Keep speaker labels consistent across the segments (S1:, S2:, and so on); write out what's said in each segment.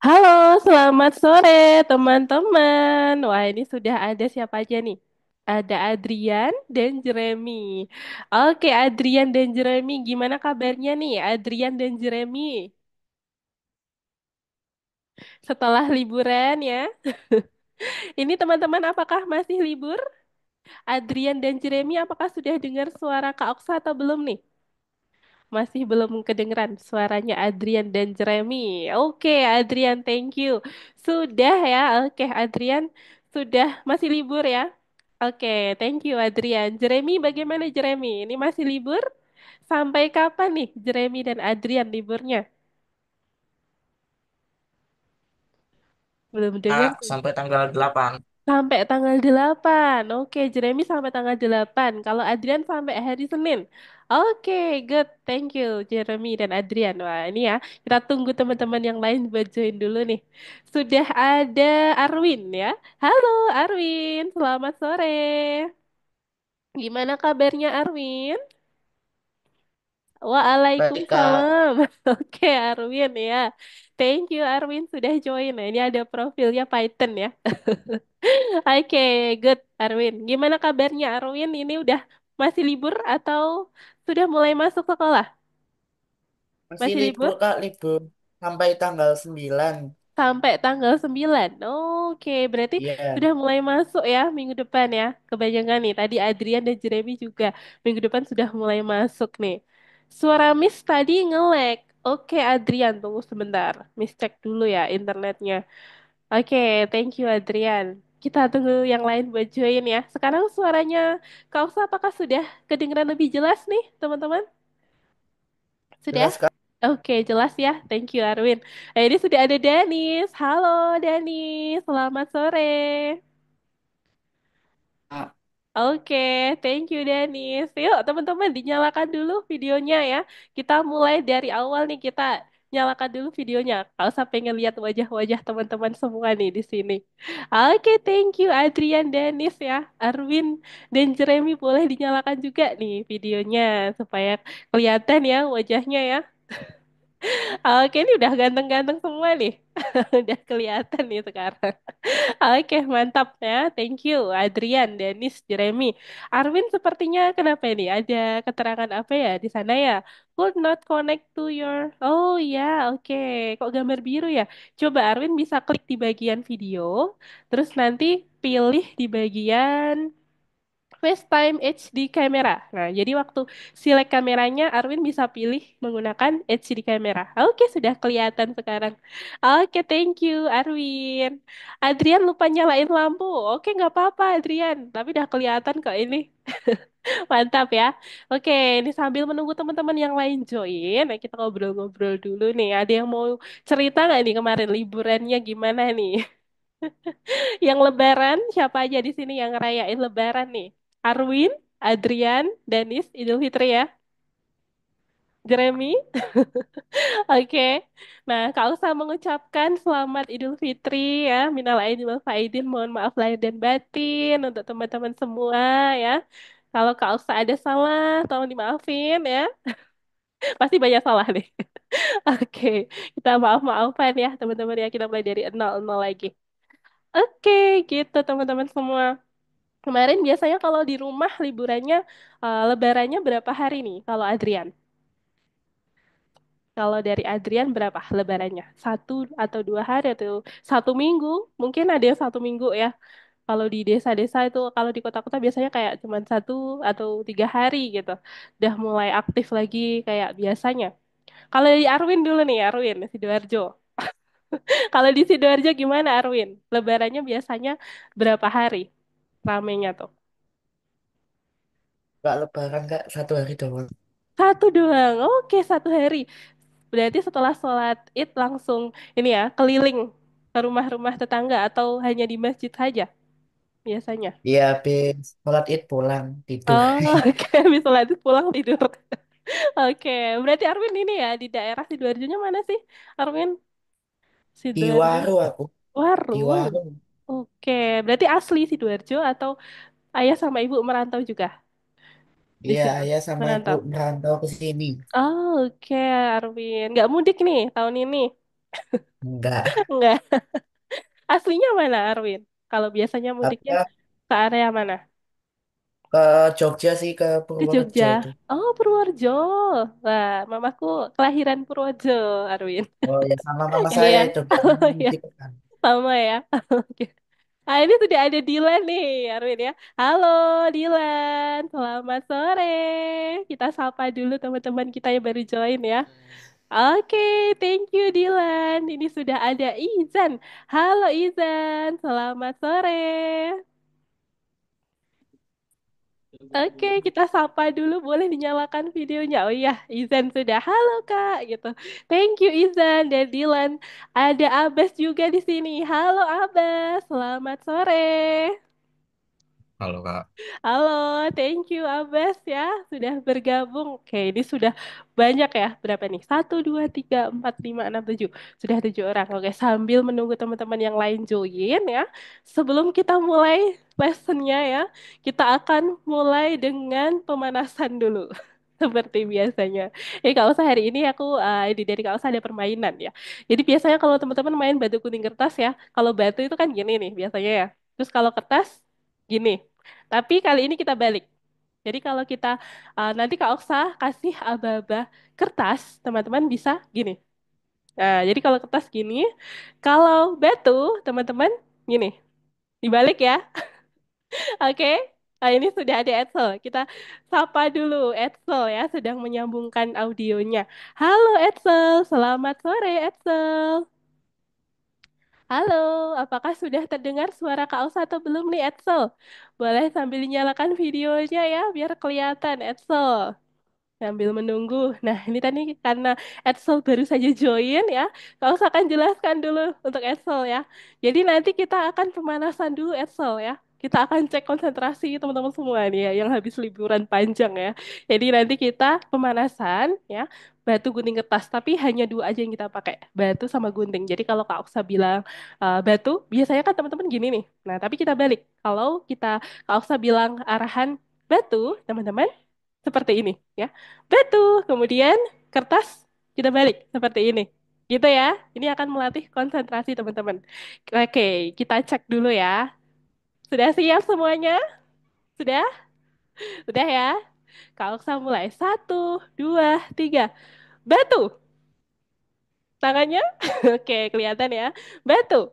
S1: Halo, selamat sore teman-teman. Wah, ini sudah ada siapa aja nih? Ada Adrian dan Jeremy. Oke, Adrian dan Jeremy, gimana kabarnya nih? Adrian dan Jeremy, setelah liburan ya. Ini teman-teman, apakah masih libur? Adrian dan Jeremy, apakah sudah dengar suara Kak Oksa atau belum nih? Masih belum kedengeran suaranya Adrian dan Jeremy. Oke, Adrian, thank you. Sudah ya, oke, Adrian, sudah masih libur ya? Oke, thank you, Adrian. Jeremy, bagaimana Jeremy? Ini masih libur? Sampai kapan nih Jeremy dan Adrian liburnya? Belum dengar
S2: Kak,
S1: tuh.
S2: sampai tanggal 8.
S1: Sampai tanggal 8. Oke, Jeremy sampai tanggal 8. Kalau Adrian sampai hari Senin. Oke, good. Thank you, Jeremy dan Adrian. Wah, ini ya. Kita tunggu teman-teman yang lain buat join dulu nih. Sudah ada Arwin ya. Halo Arwin, selamat sore. Gimana kabarnya Arwin?
S2: Baik, Kak.
S1: Waalaikumsalam. Oke, Arwin ya. Thank you Arwin sudah join. Nah, ini ada profilnya Python ya. Oke, good, Arwin. Gimana kabarnya, Arwin? Ini udah masih libur atau sudah mulai masuk sekolah?
S2: Masih
S1: Masih
S2: libur,
S1: libur?
S2: Kak. Libur sampai tanggal 9.
S1: Sampai tanggal 9. Oke, berarti
S2: Iya,
S1: sudah mulai masuk ya minggu depan ya. Kebanyakan nih, tadi Adrian dan Jeremy juga minggu depan sudah mulai masuk nih. Suara Miss tadi nge-lag. Oke, Adrian, tunggu sebentar. Miss cek dulu ya internetnya. Oke, thank you Adrian. Kita tunggu yang lain buat join ya. Sekarang suaranya Kausa apakah sudah kedengeran lebih jelas nih, teman-teman? Sudah?
S2: jelas, Kak.
S1: Oke, jelas ya. Thank you Arwin. Ini sudah ada Danis. Halo Danis, selamat sore. Oke, thank you Danis. Yuk teman-teman dinyalakan dulu videonya ya. Kita mulai dari awal nih kita nyalakan dulu videonya. Kalau sampai ngeliat wajah-wajah teman-teman semua nih di sini. Oke, thank you Adrian Danis ya. Arwin dan Jeremy boleh dinyalakan juga nih videonya supaya kelihatan ya wajahnya ya. Oke, ini udah ganteng-ganteng semua nih. Udah kelihatan nih sekarang. Oke, mantap ya. Thank you, Adrian, Dennis, Jeremy. Arwin sepertinya kenapa ini? Ada keterangan apa ya di sana ya? Could not connect to your... Oh ya, oke. Kok gambar biru ya? Coba Arwin bisa klik di bagian video, terus nanti pilih di bagian FaceTime HD kamera. Nah, jadi waktu select kameranya, Arwin bisa pilih menggunakan HD kamera. Oke, sudah kelihatan sekarang. Oke, thank you, Arwin. Adrian lupa nyalain lampu. Oke, nggak apa-apa, Adrian. Tapi udah kelihatan kok ini. Mantap ya. Oke, ini sambil menunggu teman-teman yang lain join, nah kita ngobrol-ngobrol dulu nih. Ada yang mau cerita nggak nih kemarin liburannya gimana nih? Yang Lebaran, siapa aja di sini yang ngerayain Lebaran nih? Arwin, Adrian, Danis, Idul Fitri ya. Jeremy, oke. Nah, Kak Usa mengucapkan selamat Idul Fitri ya. Minal aidin wal faizin, mohon maaf lahir dan batin untuk teman-teman semua ya. Kalau Kak Usa ada salah, tolong dimaafin ya. Pasti banyak salah nih. Oke, kita maaf-maafan ya teman-teman ya. Kita mulai dari nol lagi. Oke, gitu teman-teman semua. Kemarin biasanya kalau di rumah liburannya, lebarannya berapa hari nih kalau Adrian? Kalau dari Adrian berapa lebarannya? Satu atau 2 hari atau 1 minggu? Mungkin ada yang 1 minggu ya. Kalau di desa-desa itu, kalau di kota-kota biasanya kayak cuma 1 atau 3 hari gitu. Udah mulai aktif lagi kayak biasanya. Kalau di Arwin dulu nih, Arwin, Sidoarjo. Kalau di Sidoarjo gimana Arwin? Lebarannya biasanya berapa hari ramenya tuh?
S2: Kak, lebaran, Kak. 1 hari doang.
S1: Satu doang. Oke, 1 hari. Berarti setelah sholat Id langsung ini ya, keliling ke rumah-rumah tetangga atau hanya di masjid saja biasanya?
S2: Iya, habis sholat id pulang, tidur.
S1: Oh, oke. Habis sholat Id pulang tidur. Oke, berarti Arwin ini ya di daerah Sidoarjonya mana sih? Arwin,
S2: Di
S1: Sidoarjo.
S2: Waru aku.
S1: Waru.
S2: Di Waru.
S1: Oke, berarti asli Sidoarjo atau ayah sama ibu merantau juga di
S2: Iya,
S1: situ?
S2: ayah sama ibu
S1: Merantau.
S2: merantau ke sini.
S1: Oh, oke, Arwin. Nggak mudik nih tahun ini.
S2: Enggak.
S1: Enggak. Aslinya mana, Arwin? Kalau biasanya mudiknya
S2: Apa
S1: ke area mana?
S2: ke Jogja sih, ke
S1: Ke Jogja.
S2: Purworejo itu.
S1: Oh, Purworejo. Wah, mamaku kelahiran Purworejo, Arwin.
S2: Oh ya, sama mama
S1: Iya.
S2: saya itu
S1: Oh, ya.
S2: gitu kan.
S1: Sama ya. Oke. Ah, ini sudah ada Dilan nih, Arwin ya. Halo, Dilan. Selamat sore. Kita sapa dulu teman-teman kita yang baru join ya. Oke, thank you Dilan. Ini sudah ada Izan. Halo Izan, selamat sore. Oke, kita sapa dulu. Boleh dinyalakan videonya. Oh iya, Izan sudah. Halo Kak, gitu. Thank you Izan dan Dilan. Ada Abbas juga di sini. Halo Abbas, selamat sore.
S3: Halo Kak.
S1: Halo, thank you Abbas ya sudah bergabung. Oke, ini sudah banyak ya. Berapa nih? Satu, dua, tiga, empat, lima, enam, tujuh. Sudah 7 orang. Oke, sambil menunggu teman-teman yang lain join ya. Sebelum kita mulai lessonnya ya, kita akan mulai dengan pemanasan dulu. Seperti biasanya. Kak Usa hari ini aku ini dari Kak Usa ada permainan ya. Jadi biasanya kalau teman-teman main batu kuning kertas ya, kalau batu itu kan gini nih biasanya ya. Terus kalau kertas gini. Tapi kali ini kita balik. Jadi kalau kita nanti Kak Oksa kasih aba-aba kertas, teman-teman bisa gini. Nah, jadi kalau kertas gini, kalau batu, teman-teman gini. Dibalik ya. Oke. Nah, ini sudah ada Edsel. Kita sapa dulu Edsel ya, sedang menyambungkan audionya. Halo Edsel, selamat sore Edsel. Halo, apakah sudah terdengar suara Kak Oksa atau belum nih Edsel? Boleh sambil dinyalakan videonya ya, biar kelihatan Edsel. Sambil menunggu. Nah, ini tadi karena Edsel baru saja join ya. Kalau saya akan jelaskan dulu untuk Edsel ya. Jadi nanti kita akan pemanasan dulu Edsel ya. Kita akan cek konsentrasi teman-teman semua nih ya, yang habis liburan panjang ya. Jadi nanti kita pemanasan ya, batu gunting kertas. Tapi hanya dua aja yang kita pakai, batu sama gunting. Jadi kalau Kak Oksa bilang batu, biasanya kan teman-teman gini nih. Nah, tapi kita balik. Kalau Kak Oksa bilang arahan batu, teman-teman seperti ini ya. Batu, kemudian kertas kita balik seperti ini. Gitu ya. Ini akan melatih konsentrasi teman-teman. Oke, kita cek dulu ya. Sudah siap semuanya? Sudah? Sudah ya? Kak Oksa mulai. Satu, dua, tiga. Batu. Tangannya. Oke, kelihatan ya. Batu.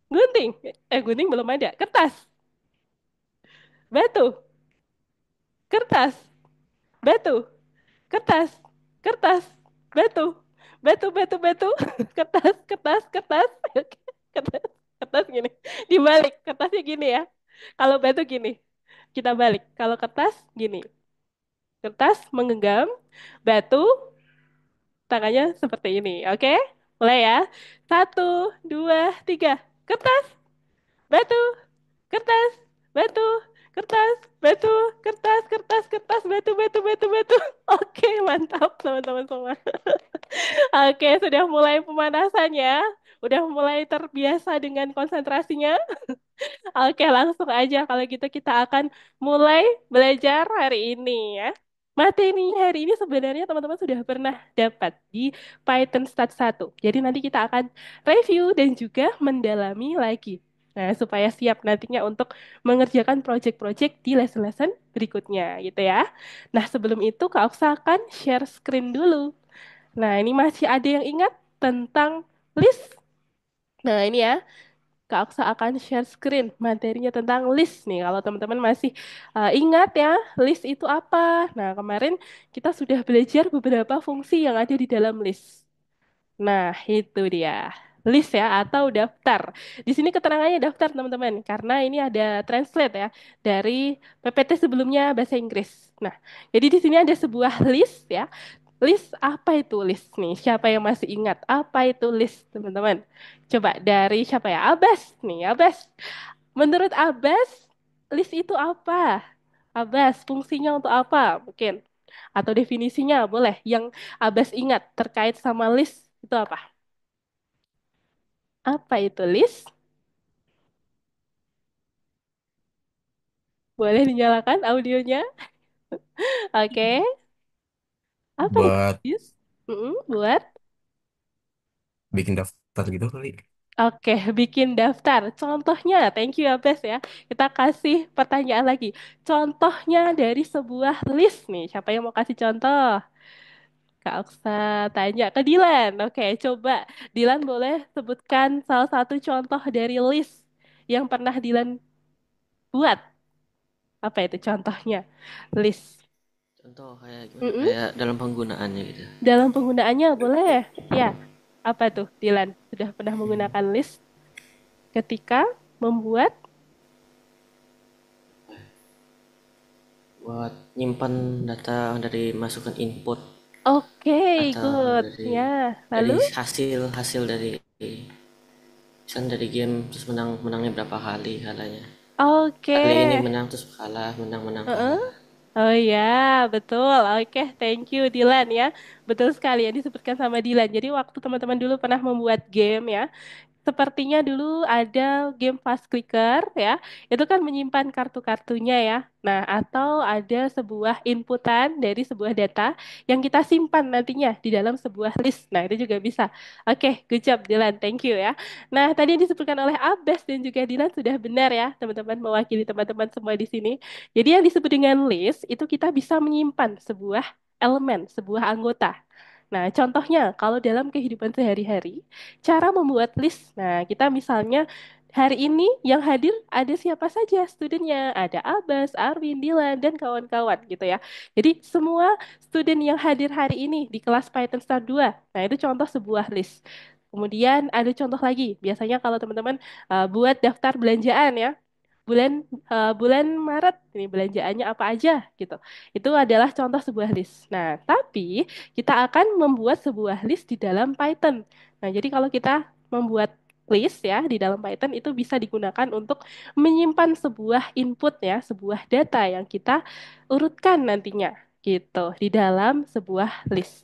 S1: Gunting. Gunting belum ada. Kertas. Batu. Kertas. Batu. Kertas, kertas, batu, batu, kertas, kertas, kertas, kertas, kertas gini. Dibalik, kertasnya gini ya. Kalau batu gini, kita balik. Kalau kertas gini, kertas menggenggam, batu tangannya seperti ini. Oke, mulai ya. Satu, dua, tiga. Kertas, batu, kertas, batu, kertas, batu, kertas, kertas, kertas, batu, batu, batu, batu. Oke, mantap teman-teman semua. Oke, sudah mulai pemanasan ya. Udah mulai terbiasa dengan konsentrasinya. Oke, langsung aja kalau gitu kita akan mulai belajar hari ini ya. Materi hari ini sebenarnya teman-teman sudah pernah dapat di Python Stat 1. Jadi nanti kita akan review dan juga mendalami lagi. Nah, supaya siap nantinya untuk mengerjakan project-project di lesson-lesson berikutnya gitu ya. Nah, sebelum itu Kak Oksa akan share screen dulu. Nah, ini masih ada yang ingat tentang list? Nah, ini ya. Kak Aksa akan share screen materinya tentang list nih. Kalau teman-teman masih ingat ya, list itu apa? Nah, kemarin kita sudah belajar beberapa fungsi yang ada di dalam list. Nah, itu dia. List ya atau daftar. Di sini keterangannya daftar, teman-teman, karena ini ada translate ya dari PPT sebelumnya bahasa Inggris. Nah, jadi di sini ada sebuah list ya. List apa itu list nih? Siapa yang masih ingat apa itu list, teman-teman? Coba dari siapa ya? Abbas nih, Abbas. Menurut Abbas, list itu apa? Abbas, fungsinya untuk apa? Mungkin. Atau definisinya boleh. Yang Abbas ingat terkait sama list itu apa? Apa itu list? Boleh dinyalakan audionya? Oke. Apa itu
S3: Buat
S1: list? Buat?
S3: bikin daftar gitu kali.
S1: Oke, bikin daftar. Contohnya, thank you ya, Bes ya. Kita kasih pertanyaan lagi. Contohnya dari sebuah list nih. Siapa yang mau kasih contoh? Kak Oksa tanya ke Dilan. Oke, coba Dilan boleh sebutkan salah satu contoh dari list yang pernah Dilan buat. Apa itu contohnya? List.
S4: Contoh kayak gimana?
S1: Mm-mm.
S4: Kayak dalam penggunaannya gitu.
S1: Dalam penggunaannya boleh. Ya, apa tuh Dilan? Sudah pernah menggunakan list ketika membuat.
S4: Buat nyimpan data dari masukan input
S1: Oke,
S4: atau
S1: good.
S4: dari
S1: Ya, lalu?
S4: dari hasil hasil dari misalnya dari game terus menangnya berapa kali kalanya.
S1: Oke.
S4: Kali ini menang terus kalah, menang menang
S1: Heeh.
S4: kalah.
S1: Oh ya, betul. Oke, thank you Dilan ya. Betul sekali yang disebutkan sama Dilan. Jadi waktu teman-teman dulu pernah membuat game ya, sepertinya dulu ada game fast clicker ya. Itu kan menyimpan kartu-kartunya ya. Nah, atau ada sebuah inputan dari sebuah data yang kita simpan nantinya di dalam sebuah list. Nah, itu juga bisa. Oke, good job Dilan. Thank you ya. Nah, tadi yang disebutkan oleh Abes dan juga Dilan sudah benar ya, teman-teman mewakili teman-teman semua di sini. Jadi yang disebut dengan list itu kita bisa menyimpan sebuah elemen, sebuah anggota. Nah, contohnya kalau dalam kehidupan sehari-hari, cara membuat list. Nah, kita misalnya hari ini yang hadir ada siapa saja studennya? Ada Abbas, Arwin, Dilan, dan kawan-kawan gitu ya. Jadi semua student yang hadir hari ini di kelas Python Start 2. Nah, itu contoh sebuah list. Kemudian ada contoh lagi. Biasanya kalau teman-teman buat daftar belanjaan ya, bulan Maret ini belanjaannya apa aja gitu. Itu adalah contoh sebuah list. Nah, tapi kita akan membuat sebuah list di dalam Python. Nah, jadi kalau kita membuat list ya di dalam Python itu bisa digunakan untuk menyimpan sebuah input ya, sebuah data yang kita urutkan nantinya gitu di dalam sebuah list.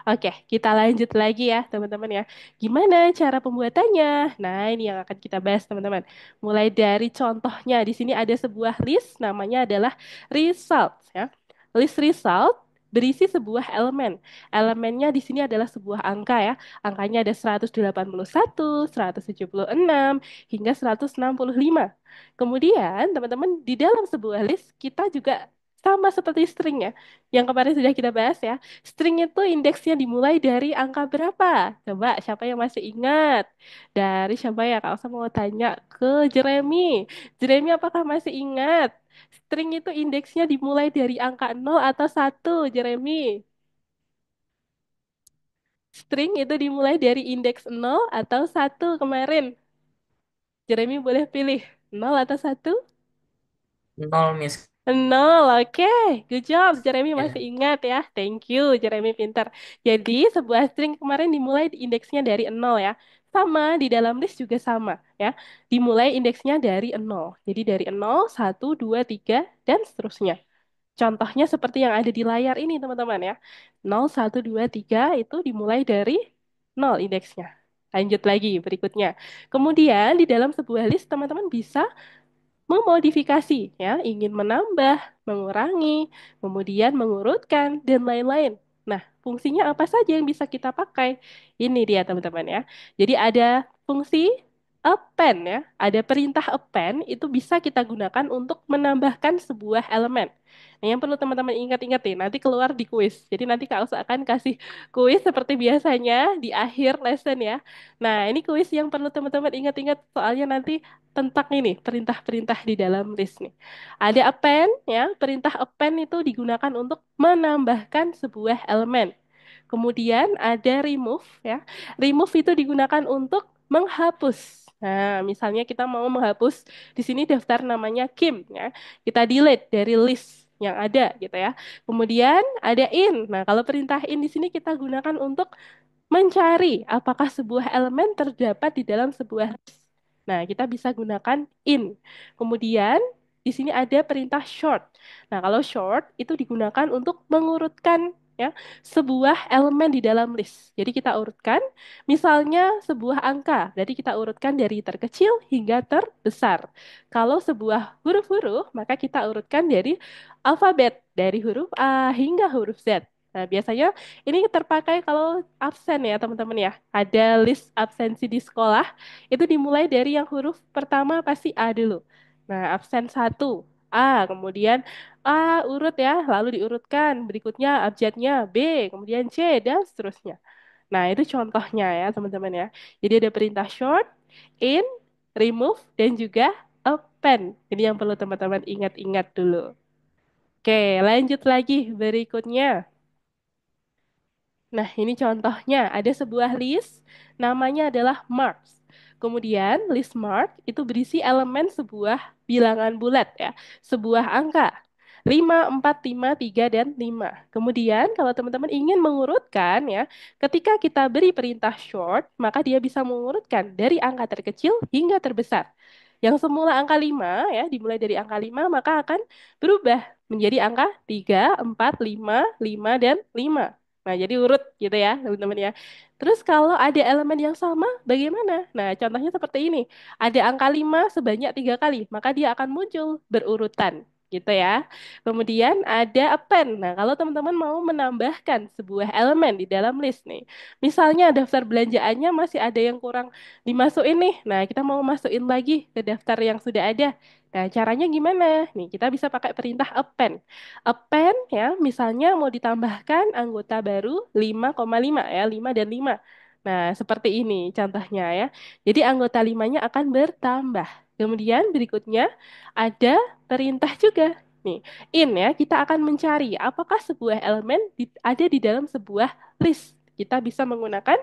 S1: Oke, kita lanjut lagi ya, teman-teman ya. Gimana cara pembuatannya? Nah, ini yang akan kita bahas, teman-teman. Mulai dari contohnya, di sini ada sebuah list, namanya adalah result ya. List result berisi sebuah elemen. Elemennya di sini adalah sebuah angka ya. Angkanya ada 181, 176, hingga 165. Kemudian, teman-teman, di dalam sebuah list, kita juga sama seperti string ya, yang kemarin sudah kita bahas ya. String itu indeksnya dimulai dari angka berapa? Coba siapa yang masih ingat? Dari siapa ya? Kalau saya mau tanya ke Jeremy. Jeremy apakah masih ingat? String itu indeksnya dimulai dari angka 0 atau 1, Jeremy. String itu dimulai dari indeks 0 atau 1 kemarin. Jeremy boleh pilih 0 atau 1.
S2: Nol, Miss.
S1: Nol, oke. Good job. Jeremy masih
S2: Ya.
S1: ingat ya. Thank you, Jeremy pintar. Jadi, sebuah string kemarin dimulai indeksnya dari 0 ya. Sama, di dalam list juga sama ya. Dimulai indeksnya dari 0. Jadi dari 0, 1, 2, 3, dan seterusnya. Contohnya seperti yang ada di layar ini, teman-teman ya. 0, 1, 2, 3 itu dimulai dari 0 indeksnya. Lanjut lagi berikutnya. Kemudian di dalam sebuah list, teman-teman bisa memodifikasi ya, ingin menambah, mengurangi, kemudian mengurutkan dan lain-lain. Nah, fungsinya apa saja yang bisa kita pakai? Ini dia teman-teman ya. Jadi ada fungsi append ya, ada perintah append itu bisa kita gunakan untuk menambahkan sebuah elemen. Nah, yang perlu teman-teman ingat-ingat nih, nanti keluar di kuis. Jadi nanti Kak Usa akan kasih kuis seperti biasanya di akhir lesson ya. Nah, ini kuis yang perlu teman-teman ingat-ingat soalnya nanti tentang ini perintah-perintah di dalam list nih. Ada append ya, perintah append itu digunakan untuk menambahkan sebuah elemen. Kemudian ada remove ya. Remove itu digunakan untuk menghapus. Nah, misalnya kita mau menghapus di sini daftar namanya Kim ya. Kita delete dari list yang ada gitu ya. Kemudian ada in. Nah, kalau perintah in di sini kita gunakan untuk mencari apakah sebuah elemen terdapat di dalam sebuah list. Nah, kita bisa gunakan in. Kemudian di sini ada perintah short. Nah, kalau short itu digunakan untuk mengurutkan ya sebuah elemen di dalam list. Jadi kita urutkan misalnya sebuah angka, jadi kita urutkan dari terkecil hingga terbesar. Kalau sebuah huruf-huruf, maka kita urutkan dari alfabet, dari huruf A hingga huruf Z. Nah, biasanya ini terpakai kalau absen ya teman-teman ya. Ada list absensi di sekolah, itu dimulai dari yang huruf pertama pasti A dulu. Nah, absen satu A, kemudian A urut ya, lalu diurutkan. Berikutnya abjadnya B, kemudian C, dan seterusnya. Nah, itu contohnya ya teman-teman ya. Jadi ada perintah short, in, remove, dan juga append. Ini yang perlu teman-teman ingat-ingat dulu. Oke, lanjut lagi berikutnya. Nah, ini contohnya. Ada sebuah list, namanya adalah marks. Kemudian, list mark itu berisi elemen sebuah bilangan bulat ya, sebuah angka. 5, 4, 5, 3, dan 5. Kemudian, kalau teman-teman ingin mengurutkan ya, ketika kita beri perintah short, maka dia bisa mengurutkan dari angka terkecil hingga terbesar. Yang semula angka 5 ya, dimulai dari angka 5 maka akan berubah menjadi angka 3, 4, 5, 5, dan 5. Nah, jadi urut gitu ya, teman-teman ya. Terus kalau ada elemen yang sama, bagaimana? Nah, contohnya seperti ini. Ada angka 5 sebanyak 3 kali, maka dia akan muncul berurutan. Gitu ya. Kemudian ada append. Nah, kalau teman-teman mau menambahkan sebuah elemen di dalam list nih. Misalnya daftar belanjaannya masih ada yang kurang dimasukin nih. Nah, kita mau masukin lagi ke daftar yang sudah ada. Nah, caranya gimana? Nih, kita bisa pakai perintah append. Append ya, misalnya mau ditambahkan anggota baru 5,5 ya, 5 dan 5. Nah, seperti ini contohnya ya. Jadi anggota limanya akan bertambah. Kemudian berikutnya ada perintah juga. Nih, in ya, kita akan mencari apakah sebuah elemen ada di dalam sebuah list. Kita bisa menggunakan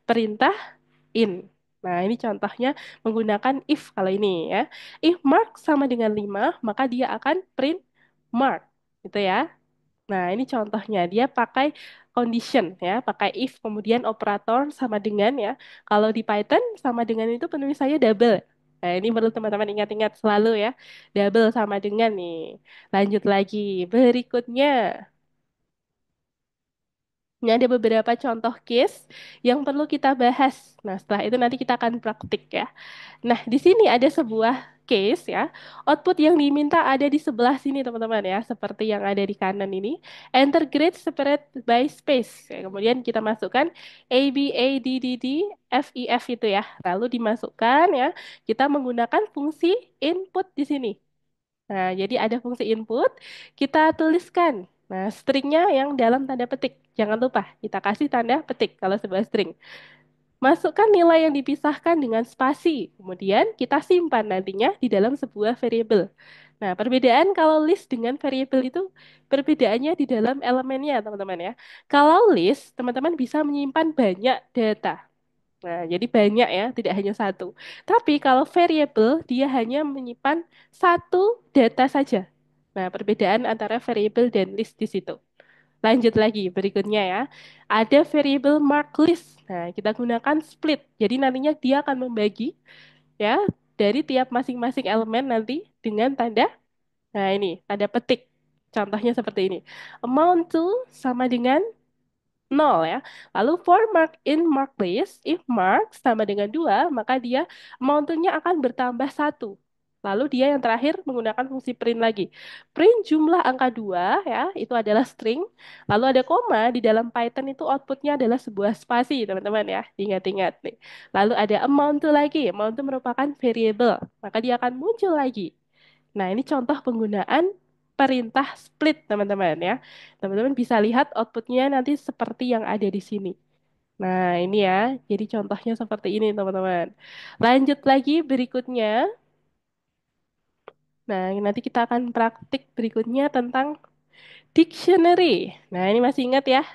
S1: perintah in. Nah, ini contohnya menggunakan if kalau ini ya. If mark sama dengan 5 maka dia akan print mark. Gitu ya. Nah, ini contohnya. Dia pakai condition ya, pakai if kemudian operator sama dengan ya. Kalau di Python sama dengan itu penulisannya double. Nah, ini perlu teman-teman ingat-ingat selalu ya. Double sama dengan nih. Lanjut lagi. Berikutnya. Ini ada beberapa contoh case yang perlu kita bahas. Nah, setelah itu nanti kita akan praktik ya. Nah, di sini ada sebuah case ya. Output yang diminta ada di sebelah sini teman-teman ya, seperti yang ada di kanan ini. Enter grade separate by space. Ya, kemudian kita masukkan A, B, A, D, D, D, F, E, F itu ya. Lalu dimasukkan ya. Kita menggunakan fungsi input di sini. Nah, jadi ada fungsi input, kita tuliskan. Nah, stringnya yang dalam tanda petik. Jangan lupa, kita kasih tanda petik kalau sebuah string. Masukkan nilai yang dipisahkan dengan spasi. Kemudian kita simpan nantinya di dalam sebuah variabel. Nah, perbedaan kalau list dengan variabel itu perbedaannya di dalam elemennya, teman-teman ya. Kalau list, teman-teman bisa menyimpan banyak data. Nah, jadi banyak ya, tidak hanya satu. Tapi kalau variabel, dia hanya menyimpan satu data saja. Nah, perbedaan antara variabel dan list di situ. Lanjut lagi, berikutnya ya. Ada variable mark list. Nah, kita gunakan split. Jadi nantinya dia akan membagi ya dari tiap masing-masing elemen nanti dengan tanda, nah ini, tanda petik. Contohnya seperti ini. Amount to sama dengan 0 ya. Lalu for mark in mark list, if mark sama dengan 2 maka dia amount-nya akan bertambah satu. Lalu dia yang terakhir menggunakan fungsi print lagi. Print jumlah angka 2 ya, itu adalah string. Lalu ada koma, di dalam Python itu outputnya adalah sebuah spasi, teman-teman ya. Ingat-ingat nih. Lalu ada amount to lagi. Amount to merupakan variable, maka dia akan muncul lagi. Nah, ini contoh penggunaan perintah split, teman-teman ya. Teman-teman bisa lihat outputnya nanti seperti yang ada di sini. Nah, ini ya. Jadi contohnya seperti ini, teman-teman. Lanjut lagi berikutnya. Nah, nanti kita akan praktik berikutnya tentang dictionary. Nah, ini masih ingat ya.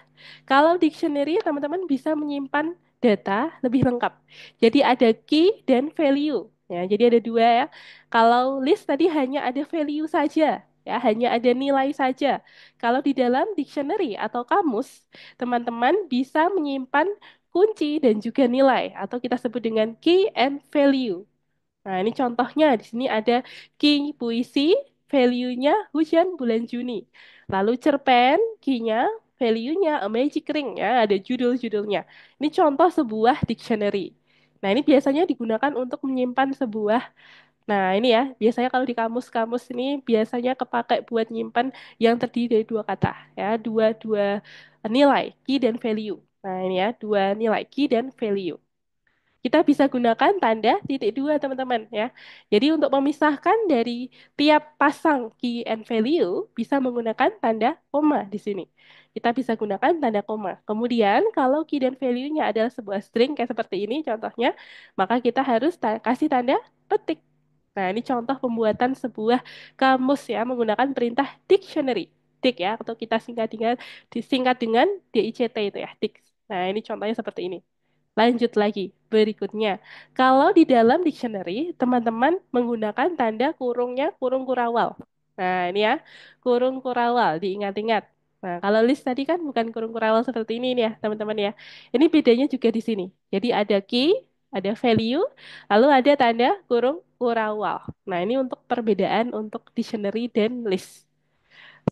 S1: Kalau dictionary, teman-teman bisa menyimpan data lebih lengkap. Jadi ada key dan value. Ya, jadi ada dua ya. Kalau list tadi hanya ada value saja, ya, hanya ada nilai saja. Kalau di dalam dictionary atau kamus, teman-teman bisa menyimpan kunci dan juga nilai atau kita sebut dengan key and value. Nah, ini contohnya di sini ada King puisi, value-nya hujan bulan Juni. Lalu cerpen, key-nya, value-nya a magic ring ya, ada judul-judulnya. Ini contoh sebuah dictionary. Nah, ini biasanya digunakan untuk menyimpan sebuah Nah, ini ya, biasanya kalau di kamus-kamus ini biasanya kepakai buat nyimpan yang terdiri dari dua kata, ya, dua nilai, key dan value. Nah, ini ya, dua nilai, key dan value. Kita bisa gunakan tanda titik dua, teman-teman, ya. Jadi untuk memisahkan dari tiap pasang key and value, bisa menggunakan tanda koma di sini. Kita bisa gunakan tanda koma. Kemudian, kalau key dan value-nya adalah sebuah string, kayak seperti ini contohnya, maka kita harus kasih tanda petik. Nah, ini contoh pembuatan sebuah kamus ya, menggunakan perintah dictionary. Dic ya, atau kita disingkat dengan DICT itu ya, dic. Nah, ini contohnya seperti ini. Lanjut lagi, berikutnya. Kalau di dalam dictionary, teman-teman menggunakan tanda kurungnya kurung kurawal. Nah, ini ya, kurung kurawal, diingat-ingat. Nah, kalau list tadi kan bukan kurung kurawal seperti ini nih ya, teman-teman ya. Ini bedanya juga di sini. Jadi ada key, ada value, lalu ada tanda kurung kurawal. Nah, ini untuk perbedaan untuk dictionary dan list.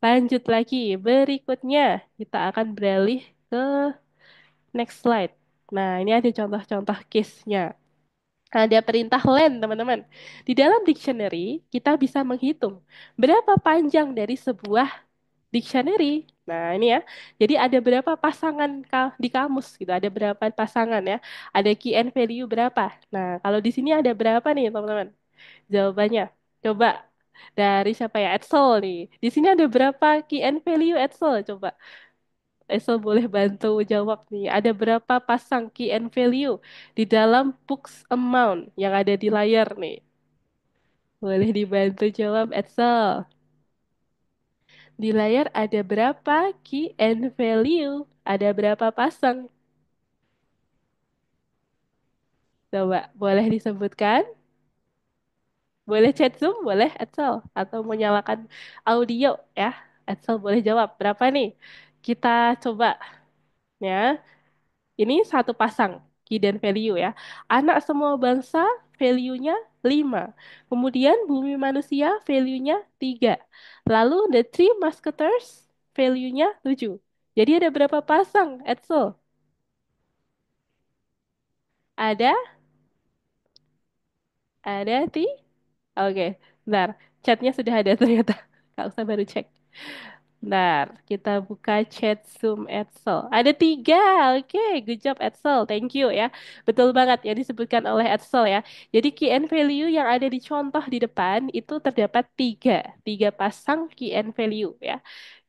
S1: Lanjut lagi, berikutnya kita akan beralih ke next slide. Nah, ini ada contoh-contoh case-nya. Ada perintah len, teman-teman. Di dalam dictionary, kita bisa menghitung berapa panjang dari sebuah dictionary. Nah, ini ya. Jadi ada berapa pasangan di kamus gitu, ada berapa pasangan ya. Ada key and value berapa. Nah, kalau di sini ada berapa nih, teman-teman? Jawabannya. Coba dari siapa ya? Edsel nih. Di sini ada berapa key and value Edsel? Coba. Esel boleh bantu jawab nih. Ada berapa pasang key and value di dalam books amount yang ada di layar nih? Boleh dibantu jawab, Edsel. Di layar ada berapa key and value? Ada berapa pasang? Coba, boleh disebutkan? Boleh chat Zoom, boleh, Edsel. Atau menyalakan audio ya. Edsel boleh jawab. Berapa nih? Kita coba ya. Ini satu pasang key dan value ya. Anak semua bangsa value-nya 5. Kemudian bumi manusia value-nya 3. Lalu The Three Musketeers value-nya 7. Jadi ada berapa pasang, Edsel? Ada? Ada, Ti? Oke, bentar. Chatnya sudah ada ternyata. Gak usah baru cek. Bentar, kita buka chat Zoom Edsel. Ada 3, oke, good job Edsel, thank you ya. Betul banget yang disebutkan oleh Edsel ya. Jadi key and value yang ada di contoh di depan itu terdapat 3 pasang key and value ya.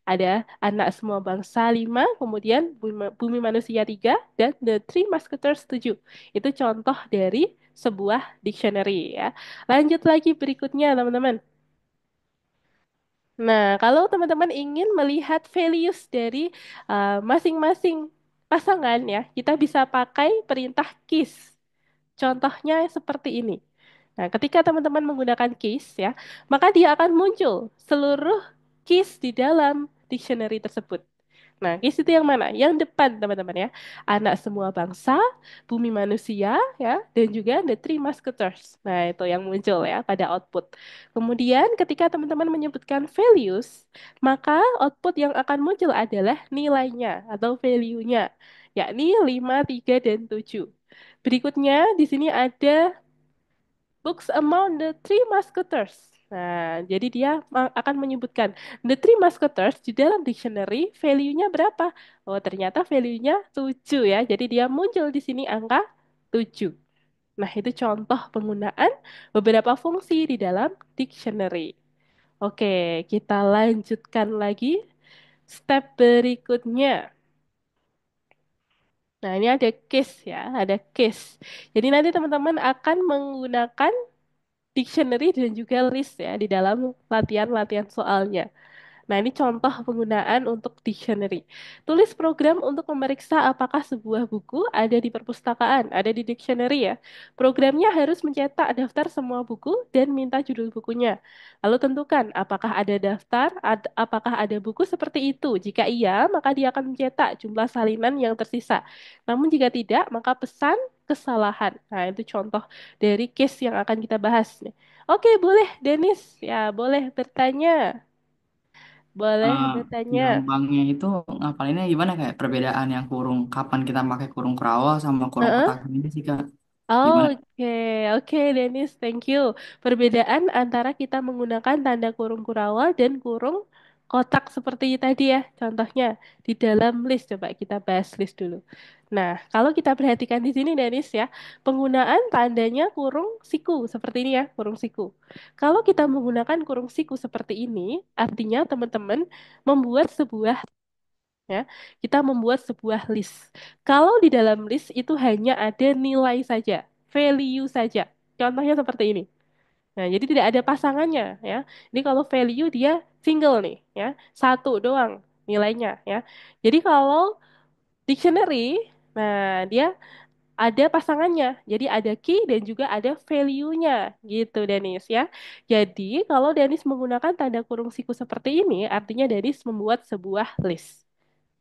S1: Ada anak semua bangsa 5, kemudian bumi manusia 3, dan the three musketeers 7. Itu contoh dari sebuah dictionary ya. Lanjut lagi berikutnya teman-teman. Nah, kalau teman-teman ingin melihat values dari masing-masing pasangan ya, kita bisa pakai perintah case. Contohnya seperti ini. Nah, ketika teman-teman menggunakan case ya, maka dia akan muncul seluruh case di dalam dictionary tersebut. Nah, KISS itu yang mana? Yang depan, teman-teman ya. Anak semua bangsa, bumi manusia, ya, dan juga The Three Musketeers. Nah, itu yang muncul ya pada output. Kemudian, ketika teman-teman menyebutkan values, maka output yang akan muncul adalah nilainya atau value-nya, yakni 5, 3, dan 7. Berikutnya, di sini ada books among the Three Musketeers. Nah, jadi dia akan menyebutkan the Three Musketeers di dalam dictionary value-nya berapa? Oh, ternyata value-nya 7 ya. Jadi dia muncul di sini angka 7. Nah, itu contoh penggunaan beberapa fungsi di dalam dictionary. Oke, kita lanjutkan lagi step berikutnya. Nah, ini ada case ya, ada case. Jadi nanti teman-teman akan menggunakan dictionary dan juga list ya di dalam latihan-latihan soalnya. Nah, ini contoh penggunaan untuk dictionary. Tulis program untuk memeriksa apakah sebuah buku ada di perpustakaan, ada di dictionary ya. Programnya harus mencetak daftar semua buku dan minta judul bukunya. Lalu tentukan apakah ada daftar, apakah ada buku seperti itu. Jika iya, maka dia akan mencetak jumlah salinan yang tersisa. Namun jika tidak, maka pesan kesalahan. Nah, itu contoh dari case yang akan kita bahas nih. Oke, boleh Denis. Ya, boleh bertanya. Boleh
S2: Eh,
S1: bertanya.
S2: Gampangnya itu ngapalinnya gimana kayak perbedaan yang kurung kapan kita pakai kurung kerawal sama kurung
S1: Heeh.
S2: kotak ini sih Kak?
S5: Gimana?
S1: Oke, oke, Dennis, thank you. Perbedaan antara kita menggunakan tanda kurung kurawal dan kurung kotak seperti tadi ya. Contohnya di dalam list, coba kita bahas list dulu. Nah, kalau kita perhatikan di sini, Dennis ya, penggunaan tandanya kurung siku seperti ini ya, kurung siku. Kalau kita menggunakan kurung siku seperti ini, artinya teman-teman membuat sebuah ya, kita membuat sebuah list. Kalau di dalam list itu hanya ada nilai saja, value saja. Contohnya seperti ini. Nah, jadi tidak ada pasangannya ya. Ini kalau value dia single nih ya, satu doang nilainya ya. Jadi kalau dictionary, nah dia ada pasangannya. Jadi ada key dan juga ada value-nya gitu Dennis ya. Jadi kalau Dennis menggunakan tanda kurung siku seperti ini, artinya Dennis membuat sebuah list.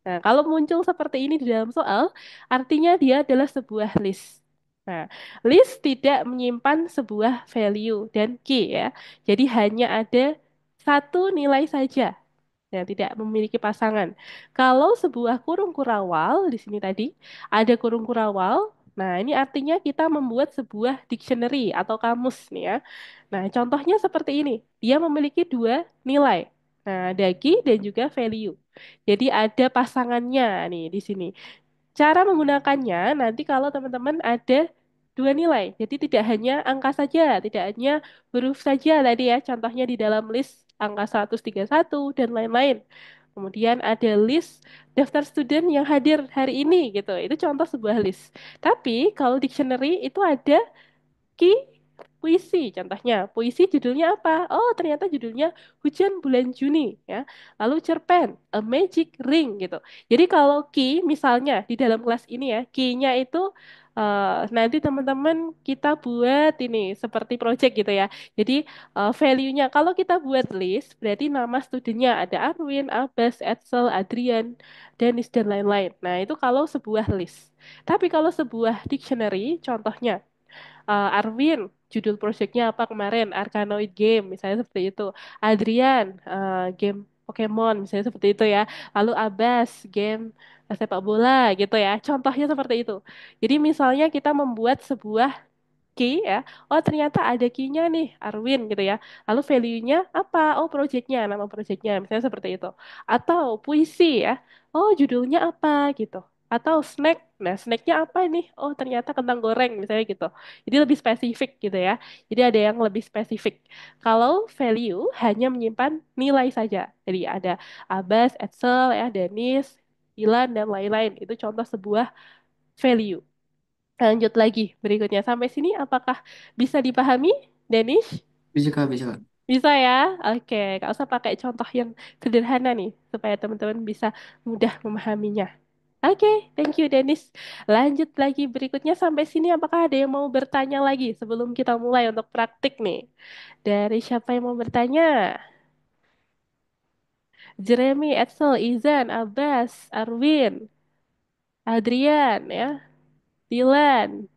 S1: Nah, kalau muncul seperti ini di dalam soal, artinya dia adalah sebuah list. Nah, list tidak menyimpan sebuah value dan key ya. Jadi hanya ada satu nilai saja yang tidak memiliki pasangan. Kalau sebuah kurung kurawal di sini tadi ada kurung kurawal. Nah, ini artinya kita membuat sebuah dictionary atau kamus nih ya. Nah, contohnya seperti ini. Dia memiliki dua nilai. Nah, ada key dan juga value. Jadi ada pasangannya nih di sini. Cara menggunakannya nanti kalau teman-teman ada dua nilai. Jadi tidak hanya angka saja, tidak hanya huruf saja tadi ya. Contohnya di dalam list angka 131 dan lain-lain. Kemudian ada list daftar student yang hadir hari ini gitu. Itu contoh sebuah list. Tapi kalau dictionary itu ada Ki puisi, contohnya puisi judulnya apa? Oh, ternyata judulnya Hujan Bulan Juni ya. Lalu cerpen A Magic Ring gitu. Jadi kalau ki misalnya di dalam kelas ini ya, ki-nya itu nanti teman-teman kita buat ini seperti project gitu ya. Jadi value-nya kalau kita buat list berarti nama studinya ada Arwin, Abbas, Edsel, Adrian, Dennis dan lain-lain. Nah, itu kalau sebuah list. Tapi kalau sebuah dictionary contohnya Arvin, judul proyeknya apa kemarin? Arkanoid Game, misalnya seperti itu. Adrian, game Pokemon, misalnya seperti itu ya. Lalu Abbas, game sepak bola gitu ya. Contohnya seperti itu. Jadi misalnya kita membuat sebuah key ya. Oh ternyata ada key-nya nih, Arwin gitu ya. Lalu value-nya apa? Oh project-nya, nama project-nya. Misalnya seperti itu. Atau puisi ya. Oh judulnya apa gitu. Atau snack. Nah snacknya apa nih? Oh ternyata kentang goreng misalnya gitu. Jadi lebih spesifik gitu ya. Jadi ada yang lebih spesifik. Kalau value hanya menyimpan nilai saja. Jadi ada Abbas, Edsel ya, Dennis, Ilan, dan lain-lain. Itu contoh sebuah value. Lanjut lagi berikutnya. Sampai sini apakah bisa dipahami, Danish?
S5: Bisa Kak, bisa Kak.
S1: Bisa ya? Oke, gak usah pakai contoh yang sederhana nih, supaya teman-teman bisa mudah memahaminya. Oke, thank you, Dennis. Lanjut lagi berikutnya sampai sini apakah ada yang mau bertanya lagi sebelum kita mulai untuk praktik nih? Dari siapa yang mau bertanya? Jeremy, Edsel, Izan, Abbas, Arwin, Adrian ya, Dylan.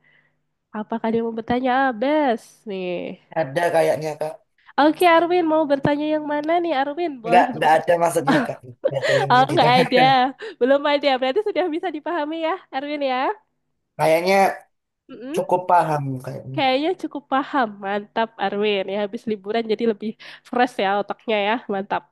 S1: Apakah ada yang mau bertanya? Abbas nih.
S2: Ada kayaknya Kak.
S1: Oke, Arwin mau bertanya yang mana nih, Arwin? Boleh
S2: Nggak ada maksudnya Kak. Nggak ada yang
S1: Oh,
S2: mau
S1: nggak ada.
S2: ditanyakan.
S1: Belum ada. Berarti sudah bisa dipahami ya, Arwin ya?
S2: Kayaknya
S1: Mm-mm.
S2: cukup paham kayaknya.
S1: Kayaknya cukup paham. Mantap, Arwin. Ya, habis liburan jadi lebih fresh ya otaknya ya. Mantap.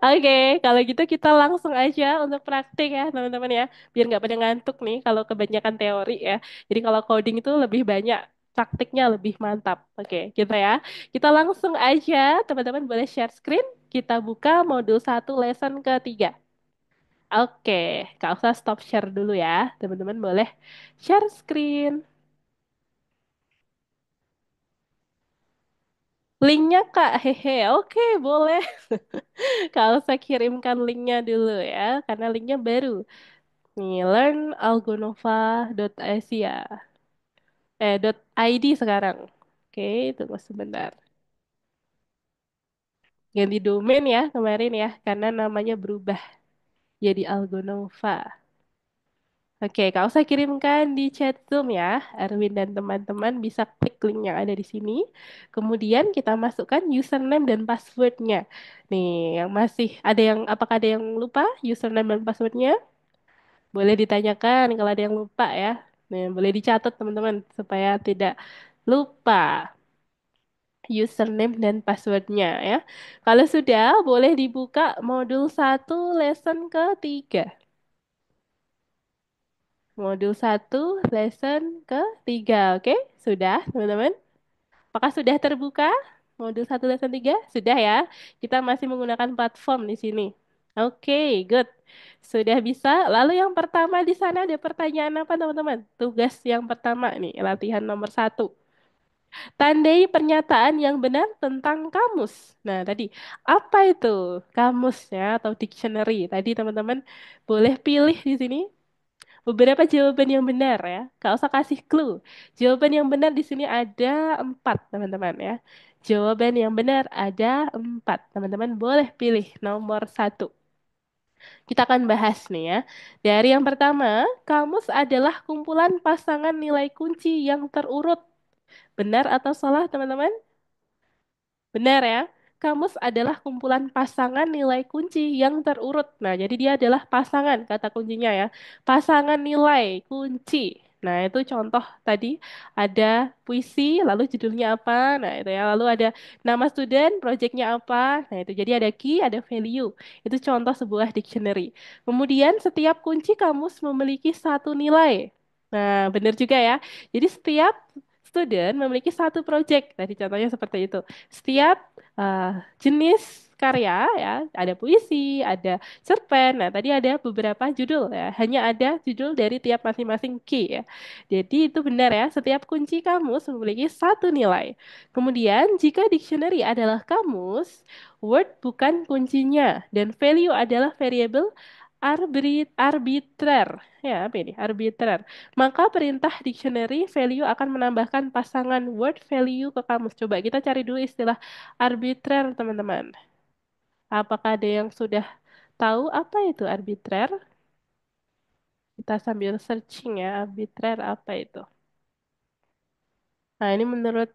S1: Oke, kalau gitu kita langsung aja untuk praktik ya, teman-teman ya. Biar nggak pada ngantuk nih kalau kebanyakan teori ya. Jadi kalau coding itu lebih banyak praktiknya lebih mantap. Oke, kita ya. Kita langsung aja, teman-teman boleh share screen. Kita buka modul 1 lesson ketiga. Oke, Kak usah stop share dulu ya. Teman-teman boleh share screen. Linknya Kak, hehe. Oke, boleh. Kak usah kirimkan linknya dulu ya, karena linknya baru. Nih, learnalgonova.asia. .id sekarang. Oke, tunggu sebentar. Ganti domain ya kemarin ya, karena namanya berubah jadi Algonova. Oke, kau usah kirimkan di chat Zoom ya. Erwin dan teman-teman bisa klik link yang ada di sini. Kemudian kita masukkan username dan passwordnya. Nih, yang masih ada yang apakah ada yang lupa username dan passwordnya? Boleh ditanyakan kalau ada yang lupa ya. Nih, boleh dicatat teman-teman supaya tidak lupa username dan passwordnya ya. Kalau sudah, boleh dibuka modul 1 lesson ketiga. Modul 1 lesson ketiga, oke? Sudah, teman-teman? Apakah sudah terbuka? Modul 1 lesson 3? Sudah ya. Kita masih menggunakan platform di sini. Oke, good. Sudah bisa. Lalu yang pertama di sana ada pertanyaan apa, teman-teman? Tugas yang pertama nih, latihan nomor 1. Tandai pernyataan yang benar tentang kamus. Nah, tadi apa itu kamusnya atau dictionary? Tadi teman-teman boleh pilih di sini beberapa jawaban yang benar ya. Gak usah kasih clue. Jawaban yang benar di sini ada 4, teman-teman ya. Jawaban yang benar ada 4. Teman-teman boleh pilih nomor 1. Kita akan bahas nih ya. Dari yang pertama, kamus adalah kumpulan pasangan nilai kunci yang terurut. Benar atau salah, teman-teman? Benar ya. Kamus adalah kumpulan pasangan nilai kunci yang terurut. Nah, jadi dia adalah pasangan kata kuncinya ya. Pasangan nilai kunci. Nah, itu contoh tadi ada puisi, lalu judulnya apa? Nah, itu ya. Lalu ada nama student, projectnya apa? Nah, itu jadi ada key, ada value. Itu contoh sebuah dictionary. Kemudian setiap kunci kamus memiliki satu nilai. Nah, benar juga ya. Jadi setiap student memiliki satu project. Tadi contohnya seperti itu. Setiap jenis karya ya, ada puisi, ada cerpen. Nah, tadi ada beberapa judul ya, hanya ada judul dari tiap masing-masing key ya. Jadi itu benar ya, setiap kunci kamus memiliki satu nilai. Kemudian, jika dictionary adalah kamus, word bukan kuncinya dan value adalah variable arbitrer. Ya, apa ini? Arbitrer. Maka perintah dictionary value akan menambahkan pasangan word value ke kamus. Coba kita cari dulu istilah arbitrer, teman-teman. Apakah ada yang sudah tahu apa itu arbitrer? Kita sambil searching ya, arbitrer apa itu? Nah, ini menurut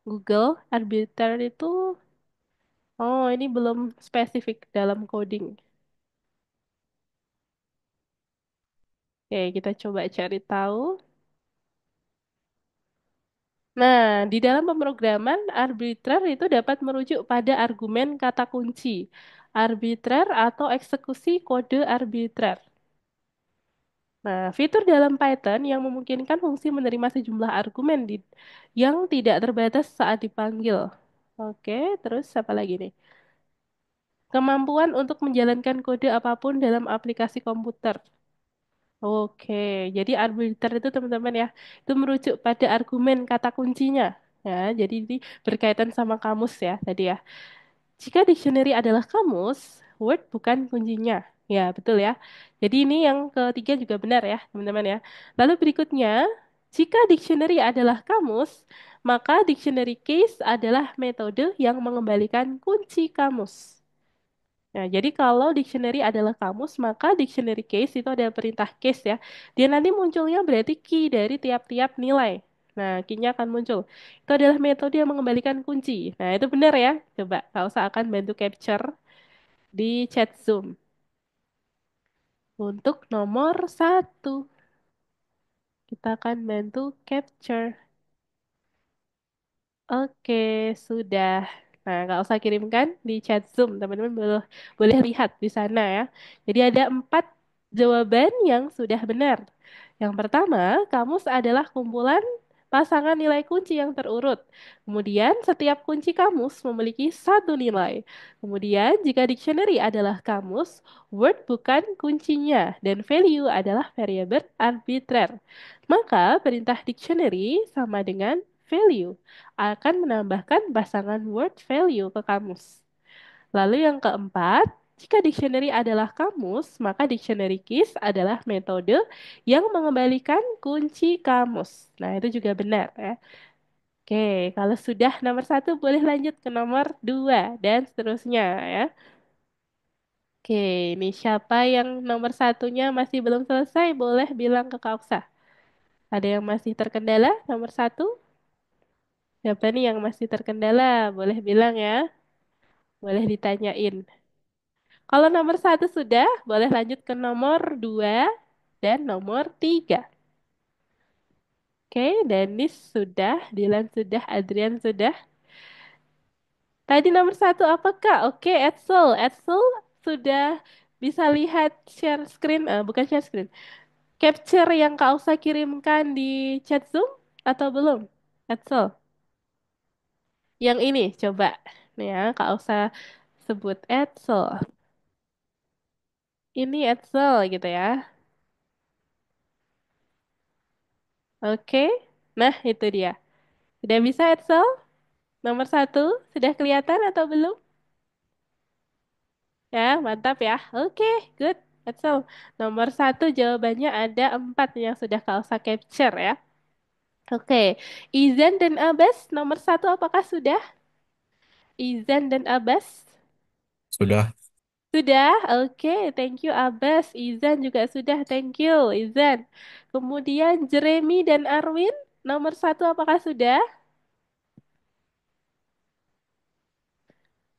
S1: Google, arbitrer itu, oh ini belum spesifik dalam coding. Oke, kita coba cari tahu. Nah, di dalam pemrograman, arbitrer itu dapat merujuk pada argumen kata kunci, arbitrer atau eksekusi kode arbitrer. Nah, fitur dalam Python yang memungkinkan fungsi menerima sejumlah argumen yang tidak terbatas saat dipanggil. Oke, terus apa lagi nih? Kemampuan untuk menjalankan kode apapun dalam aplikasi komputer. Oke, jadi arbiter itu teman-teman ya, itu merujuk pada argumen kata kuncinya. Ya, jadi ini berkaitan sama kamus ya tadi ya. Jika dictionary adalah kamus, word bukan kuncinya. Ya, betul ya. Jadi ini yang ketiga juga benar ya, teman-teman ya. Lalu berikutnya, jika dictionary adalah kamus, maka dictionary case adalah metode yang mengembalikan kunci kamus. Nah, jadi kalau dictionary adalah kamus, maka dictionary case itu adalah perintah case ya. Dia nanti munculnya berarti key dari tiap-tiap nilai. Nah, key-nya akan muncul. Itu adalah metode yang mengembalikan kunci. Nah, itu benar ya. Coba, kalau saya akan bantu capture di chat Zoom. Untuk nomor 1, kita akan bantu capture. Oke, sudah. Nah, nggak usah kirimkan di chat Zoom, teman-teman boleh boleh lihat di sana ya. Jadi ada 4 jawaban yang sudah benar. Yang pertama, kamus adalah kumpulan pasangan nilai kunci yang terurut. Kemudian, setiap kunci kamus memiliki satu nilai. Kemudian, jika dictionary adalah kamus, word bukan kuncinya, dan value adalah variabel arbitrer. Maka, perintah dictionary sama dengan value akan menambahkan pasangan word value ke kamus. Lalu yang keempat, jika dictionary adalah kamus, maka dictionary keys adalah metode yang mengembalikan kunci kamus. Nah, itu juga benar ya. Oke, kalau sudah nomor 1 boleh lanjut ke nomor 2 dan seterusnya ya. Oke, ini siapa yang nomor satunya masih belum selesai? Boleh bilang ke Kak Oksa. Ada yang masih terkendala nomor 1? Siapa nih yang masih terkendala? Boleh bilang ya. Boleh ditanyain. Kalau nomor 1 sudah, boleh lanjut ke nomor 2 dan nomor 3. Oke, Dennis sudah, Dilan sudah, Adrian sudah. Tadi nomor satu apa Kak? Oke, Edsel. Edsel sudah bisa lihat share screen, bukan share screen. Capture yang Kak Ausa kirimkan di chat Zoom atau belum? Edsel. Yang ini coba. Nih ya, Kak Ausa sebut Edsel. Ini Edsel gitu ya. Oke. Nah, itu dia. Sudah bisa Edsel? Nomor satu sudah kelihatan atau belum? Ya, mantap ya. Oke, good. Edsel. Nomor satu jawabannya ada empat yang sudah Kak Ausa capture ya. Oke. Izan dan Abbas nomor satu apakah sudah? Izan dan Abbas?
S3: Sudah.
S1: Sudah, oke, thank you Abbas. Izan juga sudah, thank you Izan. Kemudian Jeremy dan Arwin, nomor satu apakah sudah?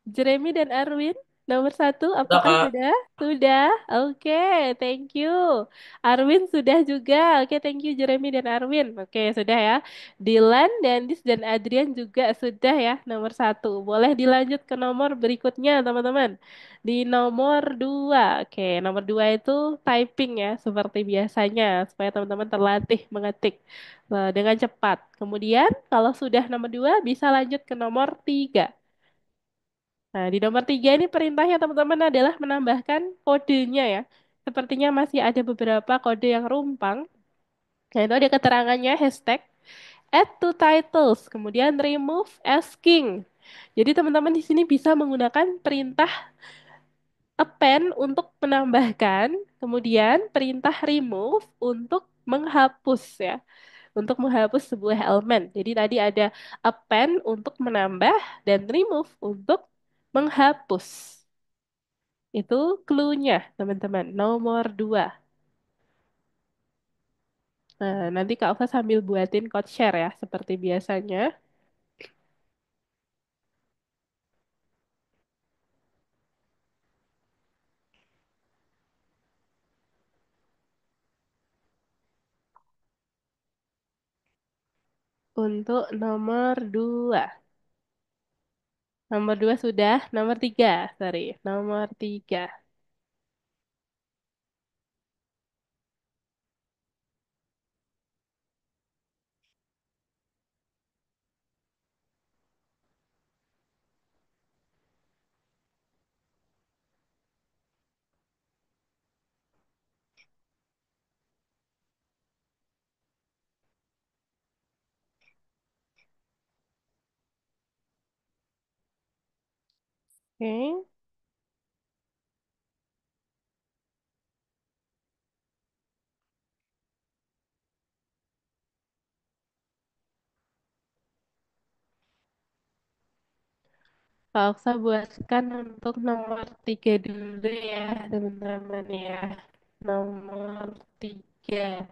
S1: Jeremy dan Arwin, nomor satu
S4: Udah
S1: apakah
S4: Kak.
S1: sudah? Sudah, oke, thank you. Arwin sudah juga, oke, thank you Jeremy dan Arwin. Oke, sudah ya. Dilan, Dandis, dan Adrian juga sudah ya, nomor satu. Boleh dilanjut ke nomor berikutnya, teman-teman. Di nomor dua, oke, nomor dua itu typing ya, seperti biasanya, supaya teman-teman terlatih mengetik dengan cepat. Kemudian, kalau sudah nomor dua, bisa lanjut ke nomor tiga. Nah, di nomor tiga ini perintahnya teman-teman adalah menambahkan kodenya ya. Sepertinya masih ada beberapa kode yang rumpang. Nah, itu ada keterangannya hashtag add to titles, kemudian remove asking. Jadi teman-teman di sini bisa menggunakan perintah append untuk menambahkan, kemudian perintah remove untuk menghapus ya, untuk menghapus sebuah elemen. Jadi tadi ada append untuk menambah dan remove untuk menghapus. Itu clue-nya, teman-teman. Nomor dua. Nah, nanti Kak Ova sambil buatin code share ya, seperti biasanya. Untuk nomor dua. Nomor dua sudah. Nomor tiga, sorry. Nomor tiga. Oke. Kak Oksa buatkan untuk nomor tiga dulu ya, teman-teman ya. Nomor tiga.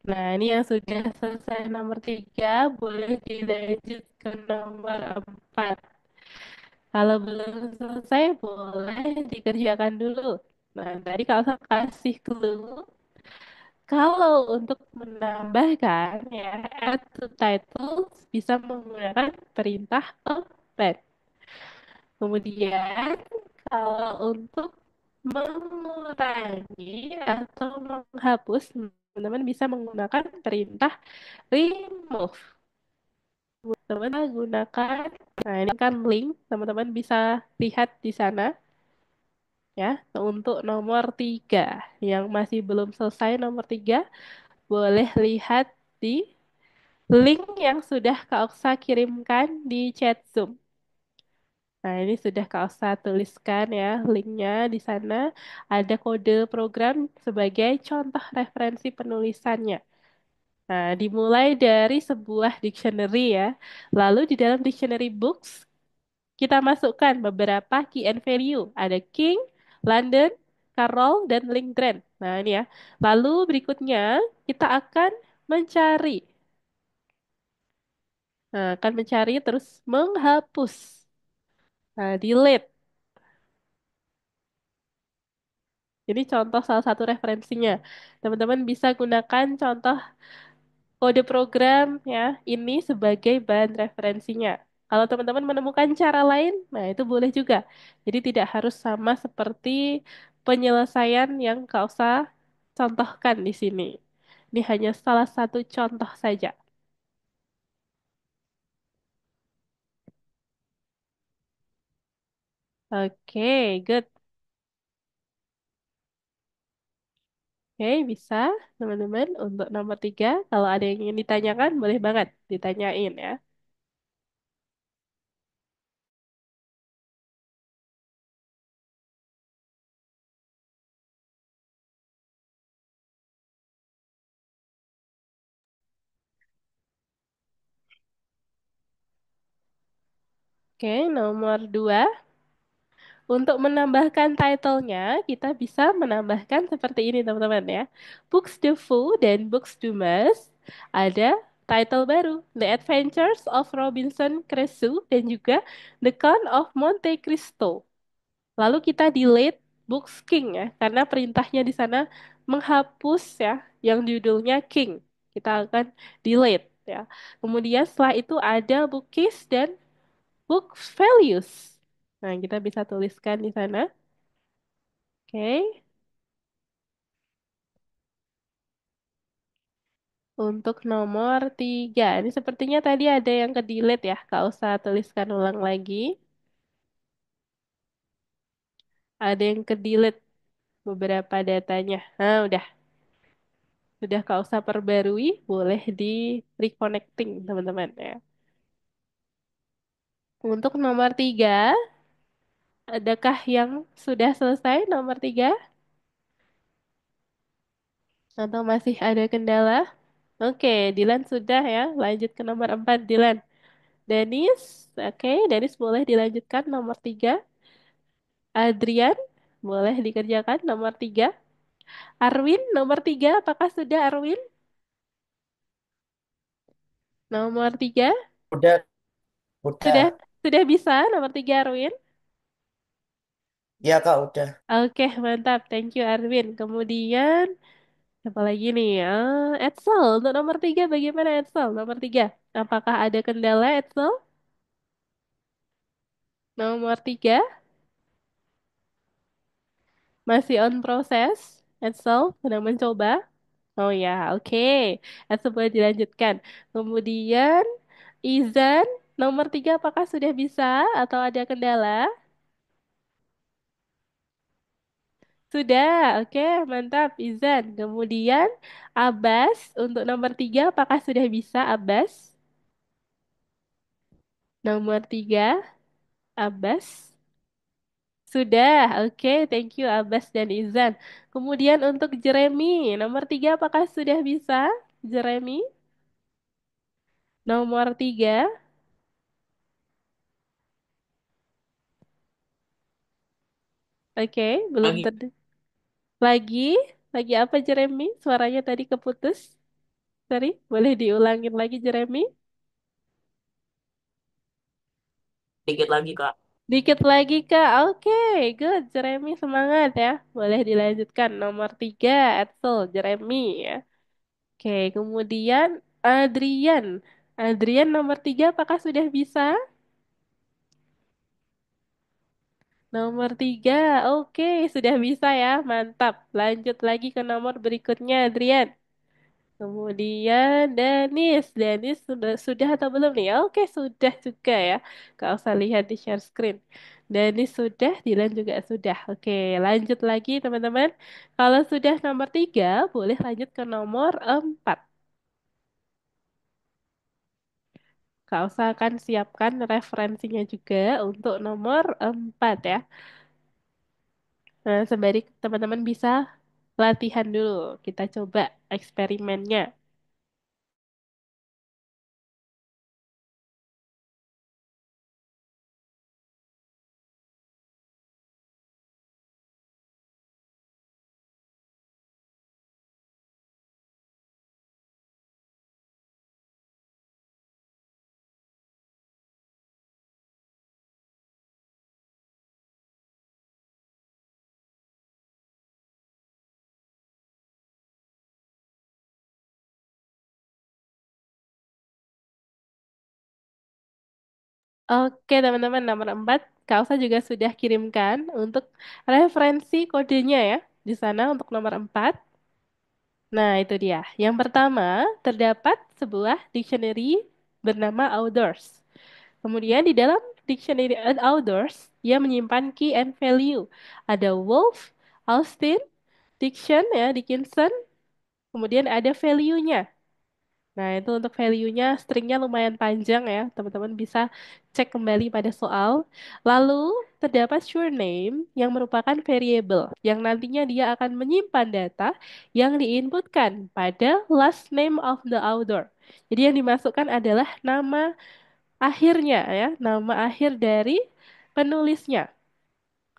S1: Nah, ini yang sudah selesai nomor tiga, boleh dilanjut ke nomor empat. Kalau belum selesai, boleh dikerjakan dulu. Nah, tadi kalau saya kasih clue, kalau untuk menambahkan ya, add to titles bisa menggunakan perintah append. Kemudian, kalau untuk mengurangi atau menghapus, teman-teman bisa menggunakan perintah remove. Teman-teman gunakan, nah ini kan link, teman-teman bisa lihat di sana ya untuk nomor tiga yang masih belum selesai nomor tiga boleh lihat di link yang sudah Kak Oksa kirimkan di chat Zoom. Nah, ini sudah Kak Oksa tuliskan ya linknya di sana ada kode program sebagai contoh referensi penulisannya. Nah, dimulai dari sebuah dictionary ya. Lalu di dalam dictionary books kita masukkan beberapa key and value. Ada King, London, Carol, dan Lindgren. Nah, ini ya. Lalu berikutnya kita akan mencari. Nah, akan mencari terus menghapus. Nah, delete. Ini contoh salah satu referensinya. Teman-teman bisa gunakan contoh kode program ya ini sebagai bahan referensinya. Kalau teman-teman menemukan cara lain, nah itu boleh juga. Jadi tidak harus sama seperti penyelesaian yang Kak Usa contohkan di sini. Ini hanya salah satu contoh saja. Oke, good. Oke, bisa teman-teman untuk nomor 3. Kalau ada yang ingin ditanyakan, boleh banget ditanyain ya. Oke, nomor 2. Untuk menambahkan title-nya, kita bisa menambahkan seperti ini teman-teman ya. Books the Foo dan Books the Mouse ada title baru, The Adventures of Robinson Crusoe dan juga The Count of Monte Cristo. Lalu kita delete Books King ya, karena perintahnya di sana menghapus ya yang judulnya King. Kita akan delete ya. Kemudian setelah itu ada Bookies dan Book Values. Nah, kita bisa tuliskan di sana. Oke, untuk nomor 3. Ini sepertinya tadi ada yang ke-delete ya. Kak usah tuliskan ulang lagi. Ada yang ke-delete beberapa datanya. Nah, udah Kak usah perbarui. Boleh di reconnecting teman-teman ya. Untuk nomor 3, adakah yang sudah selesai nomor 3? Atau masih ada kendala? Oke, Dilan sudah ya. Lanjut ke nomor 4, Dilan. Denis, oke, Denis boleh dilanjutkan nomor 3. Adrian, boleh dikerjakan nomor 3. Arwin, nomor 3, apakah sudah Arwin? Nomor 3,
S2: Udah,
S1: sudah
S2: udah.
S1: sudah bisa nomor 3 Arwin?
S2: Ya Kak, udah.
S1: Oke, mantap. Thank you Arwin. Kemudian, apa lagi nih? Edsel, untuk nomor 3 bagaimana Edsel? Nomor 3, apakah ada kendala Edsel? Nomor 3, masih on proses. Edsel, sedang mencoba. Oh ya, oke. Edsel boleh dilanjutkan. Kemudian, Izan, nomor 3 apakah sudah bisa atau ada kendala? Sudah, oke, mantap, Izan. Kemudian, Abbas, untuk nomor 3 apakah sudah bisa, Abbas? Nomor 3, Abbas. Sudah, oke, thank you, Abbas dan Izan. Kemudian untuk Jeremy, nomor 3 apakah sudah bisa, Jeremy? Nomor 3, oke, belum
S4: Lagi
S1: terdengar. Lagi, lagi apa Jeremy? Suaranya tadi keputus. Sorry, boleh diulangin lagi Jeremy?
S4: dikit lagi Kak.
S1: Dikit lagi Kak. Oke, good. Jeremy semangat ya. Boleh dilanjutkan. Nomor 3, Edsel, Jeremy ya. Oke, kemudian Adrian. Adrian nomor 3 apakah sudah bisa? Nomor 3, oke, sudah bisa ya. Mantap. Lanjut lagi ke nomor berikutnya, Adrian. Kemudian Danis, Danis sudah atau belum nih? Oke, sudah juga ya. Gak usah lihat di share screen. Danis sudah, Dilan juga sudah. Oke, lanjut lagi teman-teman. Kalau sudah nomor 3, boleh lanjut ke nomor 4. Kak Usa akan siapkan referensinya juga untuk nomor 4 ya. Nah, sembari teman-teman bisa latihan dulu. Kita coba eksperimennya. Oke, teman-teman, nomor 4, Kak Elsa juga sudah kirimkan untuk referensi kodenya ya. Di sana untuk nomor 4. Nah, itu dia. Yang pertama, terdapat sebuah dictionary bernama Outdoors. Kemudian di dalam dictionary Outdoors, dia menyimpan key and value. Ada Wolf, Austin, Diction ya, Dickinson, kemudian ada value-nya. Nah, itu untuk value-nya stringnya lumayan panjang ya. Teman-teman bisa cek kembali pada soal. Lalu, terdapat surname yang merupakan variable yang nantinya dia akan menyimpan data yang diinputkan pada last name of the author. Jadi yang dimasukkan adalah nama akhirnya ya, nama akhir dari penulisnya.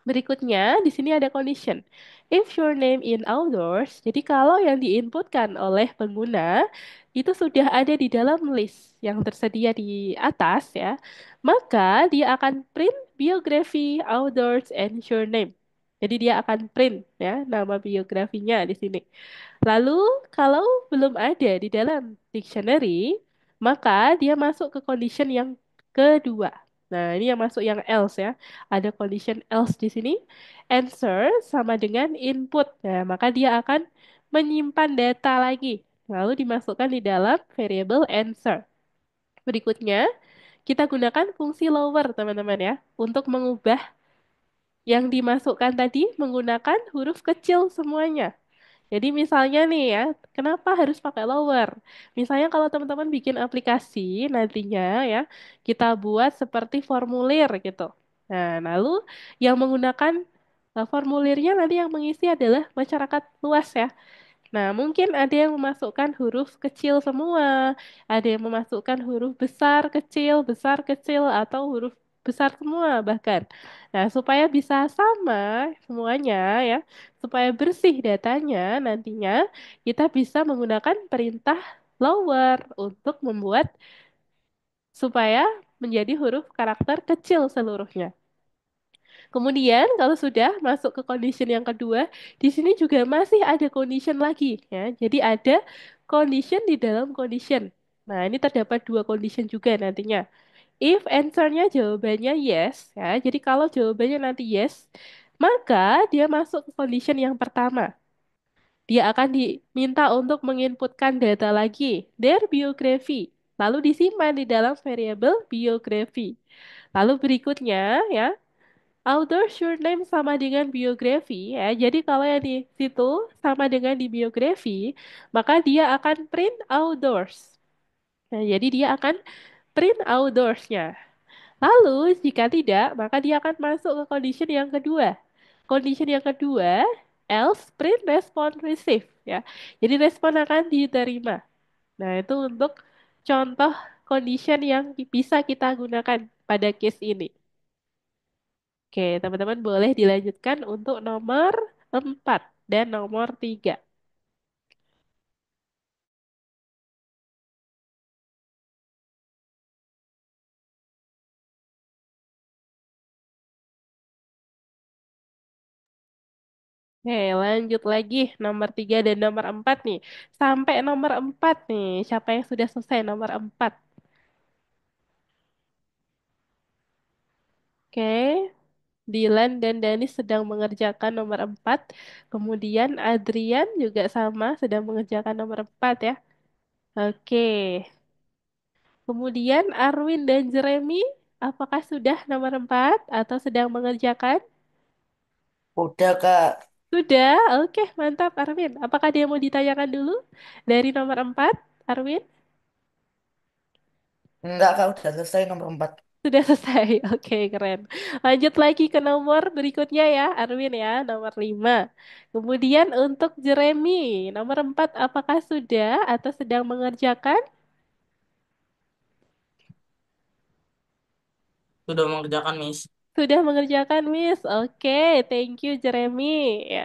S1: Berikutnya, di sini ada condition. If your name in outdoors, jadi kalau yang diinputkan oleh pengguna itu sudah ada di dalam list yang tersedia di atas ya, maka dia akan print biography outdoors and your name. Jadi dia akan print ya nama biografinya di sini. Lalu kalau belum ada di dalam dictionary, maka dia masuk ke condition yang kedua. Nah, ini yang masuk yang else ya. Ada condition else di sini. Answer sama dengan input. Nah, maka dia akan menyimpan data lagi. Lalu dimasukkan di dalam variable answer. Berikutnya, kita gunakan fungsi lower, teman-teman ya, untuk mengubah yang dimasukkan tadi menggunakan huruf kecil semuanya. Jadi misalnya nih ya, kenapa harus pakai lower? Misalnya kalau teman-teman bikin aplikasi nantinya ya, kita buat seperti formulir gitu. Nah, lalu yang menggunakan formulirnya nanti yang mengisi adalah masyarakat luas ya. Nah, mungkin ada yang memasukkan huruf kecil semua, ada yang memasukkan huruf besar kecil, atau huruf besar semua bahkan. Nah, supaya bisa sama semuanya ya, supaya bersih datanya nantinya, kita bisa menggunakan perintah lower untuk membuat supaya menjadi huruf karakter kecil seluruhnya. Kemudian kalau sudah masuk ke condition yang kedua, di sini juga masih ada condition lagi ya. Jadi ada condition di dalam condition. Nah, ini terdapat dua condition juga nantinya. If answernya jawabannya yes ya. Jadi kalau jawabannya nanti yes, maka dia masuk ke condition yang pertama. Dia akan diminta untuk menginputkan data lagi, their biography. Lalu disimpan di dalam variable biography. Lalu berikutnya ya, author surname sama dengan biografi ya. Jadi kalau yang di situ sama dengan di biografi, maka dia akan print outdoors. Nah, jadi dia akan print outdoorsnya. Lalu jika tidak, maka dia akan masuk ke condition yang kedua. Condition yang kedua, else print response receive ya. Jadi respon akan diterima. Nah, itu untuk contoh condition yang bisa kita gunakan pada case ini. Oke, teman-teman boleh dilanjutkan untuk nomor 4 dan nomor 3. Oke, lanjut lagi nomor 3 dan nomor 4 nih. Sampai nomor 4 nih. Siapa yang sudah selesai nomor 4? Oke, Dilan dan Danis sedang mengerjakan nomor 4. Kemudian Adrian juga sama sedang mengerjakan nomor 4 ya. Oke. Kemudian Arwin dan Jeremy, apakah sudah nomor 4 atau sedang mengerjakan?
S2: Udah, Kak.
S1: Sudah, oke mantap Arwin. Apakah dia mau ditanyakan dulu dari nomor 4, Arwin?
S2: Enggak, Kak. Udah selesai nomor 4.
S1: Sudah selesai, oke keren. Lanjut lagi ke nomor berikutnya ya, Arwin ya, nomor 5. Kemudian untuk Jeremy, nomor 4, apakah sudah atau sedang mengerjakan?
S5: Sudah mengerjakan, Miss.
S1: Sudah mengerjakan, Miss. Oke, thank you Jeremy. Ya,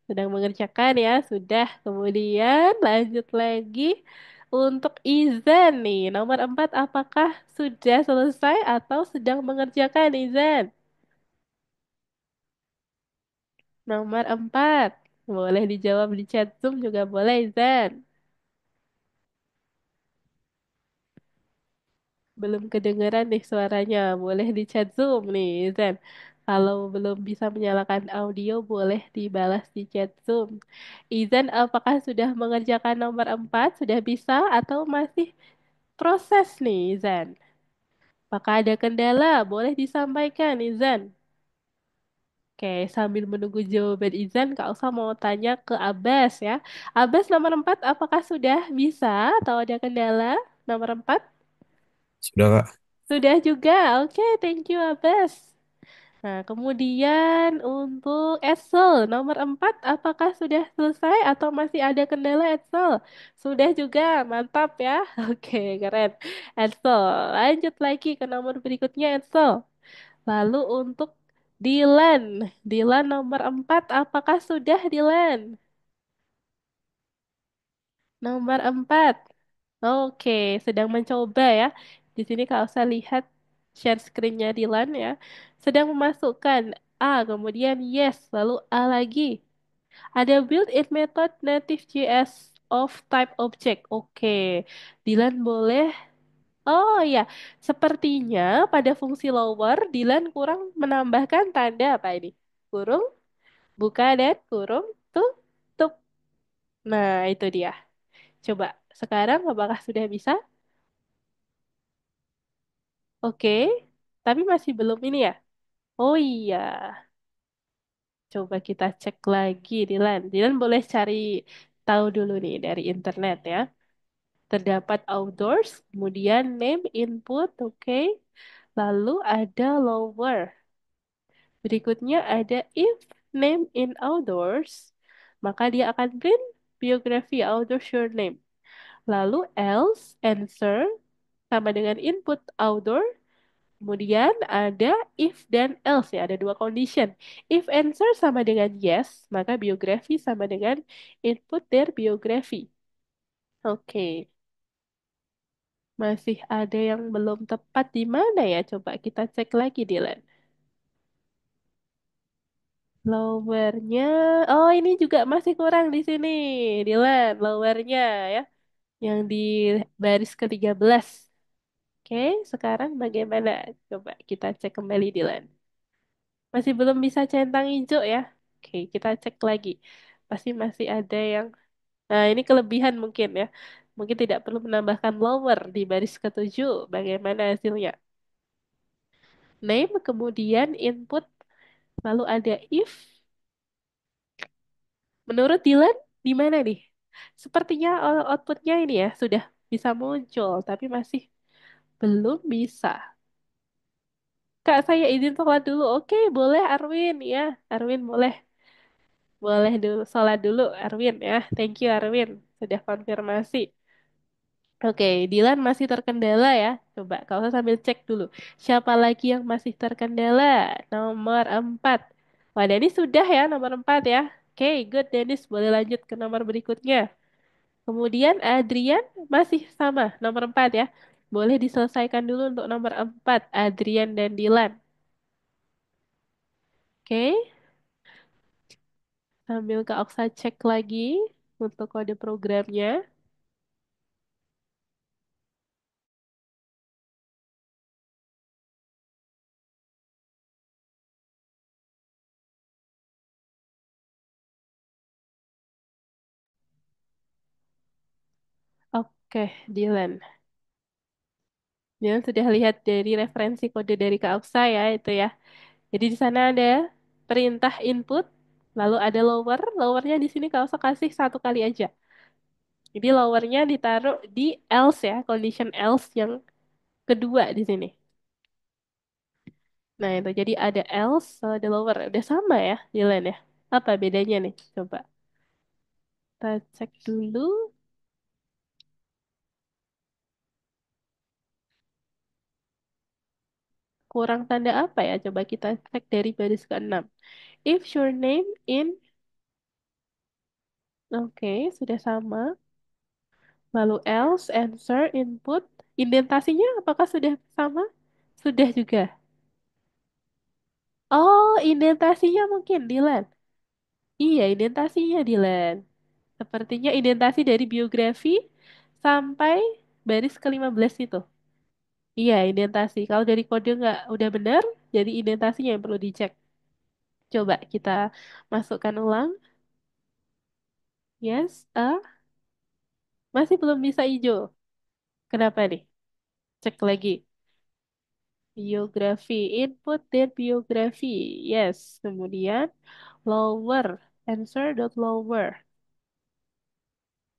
S1: sedang mengerjakan ya, sudah. Kemudian lanjut lagi untuk Izan nih. Nomor 4 apakah sudah selesai atau sedang mengerjakan Izan? Nomor 4. Boleh dijawab di chat Zoom juga boleh Izan. Belum kedengeran nih suaranya. Boleh di chat Zoom nih, Zen. Kalau belum bisa menyalakan audio, boleh dibalas di chat Zoom. Izan, apakah sudah mengerjakan nomor 4? Sudah bisa atau masih proses nih, Izan? Apakah ada kendala? Boleh disampaikan, Izan. Oke, sambil menunggu jawaban Izan, Kak Elsa mau tanya ke Abbas ya. Abbas nomor 4, apakah sudah bisa atau ada kendala? Nomor 4?
S3: Sudah Kak.
S1: Sudah juga. Oke, thank you Abbas. Nah, kemudian untuk Edsel nomor 4, apakah sudah selesai atau masih ada kendala Edsel? Sudah juga, mantap ya. Oke, keren. Edsel, lanjut lagi ke nomor berikutnya Edsel. Lalu untuk Dilan, Dilan nomor 4, apakah sudah Dilan? Nomor 4. Oke, sedang mencoba ya. Di sini kalau saya lihat share screen-nya Dilan ya. Sedang memasukkan A, kemudian yes, lalu A lagi. Ada built-in method native JS of type object. Oke, Dilan boleh. Oh ya, sepertinya pada fungsi lower, Dilan kurang menambahkan tanda apa ini? Kurung, buka dan kurung, tutup. Nah, itu dia. Coba sekarang apakah sudah bisa? Oke, tapi masih belum ini ya. Oh iya, coba kita cek lagi Dilan. Dilan boleh cari tahu dulu nih dari internet ya. Terdapat outdoors, kemudian name input, oke. Lalu ada lower. Berikutnya ada if name in outdoors, maka dia akan print biografi outdoors your name. Lalu else answer sama dengan input outdoor. Kemudian ada if dan else ya, ada dua condition. If answer sama dengan yes, maka biografi sama dengan input their biografi. Oke, masih ada yang belum tepat di mana ya? Coba kita cek lagi, Dylan. Lowernya, oh ini juga masih kurang di sini, Dylan. Lowernya ya, yang di baris ke-13. Oke, sekarang bagaimana? Coba kita cek kembali, Dylan. Masih belum bisa centang hijau ya. Oke, kita cek lagi. Pasti masih ada yang... Nah, ini kelebihan mungkin ya. Mungkin tidak perlu menambahkan lower di baris ketujuh. Bagaimana hasilnya? Name, kemudian input, lalu ada if. Menurut Dylan, di mana nih? Sepertinya outputnya ini ya, sudah bisa muncul. Tapi masih belum bisa. Kak, saya izin sholat dulu. Oke, boleh Arwin ya. Arwin boleh. Boleh dulu, sholat dulu, Arwin ya. Thank you, Arwin. Sudah konfirmasi. Oke, Dilan masih terkendala ya. Coba, kalau sambil cek dulu. Siapa lagi yang masih terkendala? Nomor 4. Wah, Denis sudah ya, nomor 4 ya. Oke, good, Denis. Boleh lanjut ke nomor berikutnya. Kemudian Adrian masih sama, nomor 4 ya. Boleh diselesaikan dulu untuk nomor 4, Adrian dan Dilan. Oke, sambil Kak Oksa cek lagi untuk kode programnya. Oke, Dilan. Dilan sudah lihat dari referensi kode dari Kak Oksa ya, itu ya. Jadi di sana ada perintah input, lalu ada lower. Lowernya di sini Kak Oksa kasih satu kali aja. Jadi lowernya ditaruh di else ya, condition else yang kedua di sini. Nah itu jadi ada else, ada lower. Udah sama ya, Dilan ya. Apa bedanya nih? Coba kita cek dulu. Kurang tanda apa ya? Coba kita cek dari baris ke-6. If your name in, oke, sudah sama. Lalu else, answer, input. Indentasinya apakah sudah sama? Sudah juga. Oh, indentasinya mungkin, Dilan. Iya, indentasinya, Dilan. Sepertinya indentasi dari biografi sampai baris ke-15 itu. Iya, indentasi. Kalau dari kode nggak udah benar, jadi indentasinya yang perlu dicek. Coba kita masukkan ulang. Yes, masih belum bisa hijau. Kenapa nih? Cek lagi. Biografi, input dan biografi. Yes, kemudian lower, answer dot lower.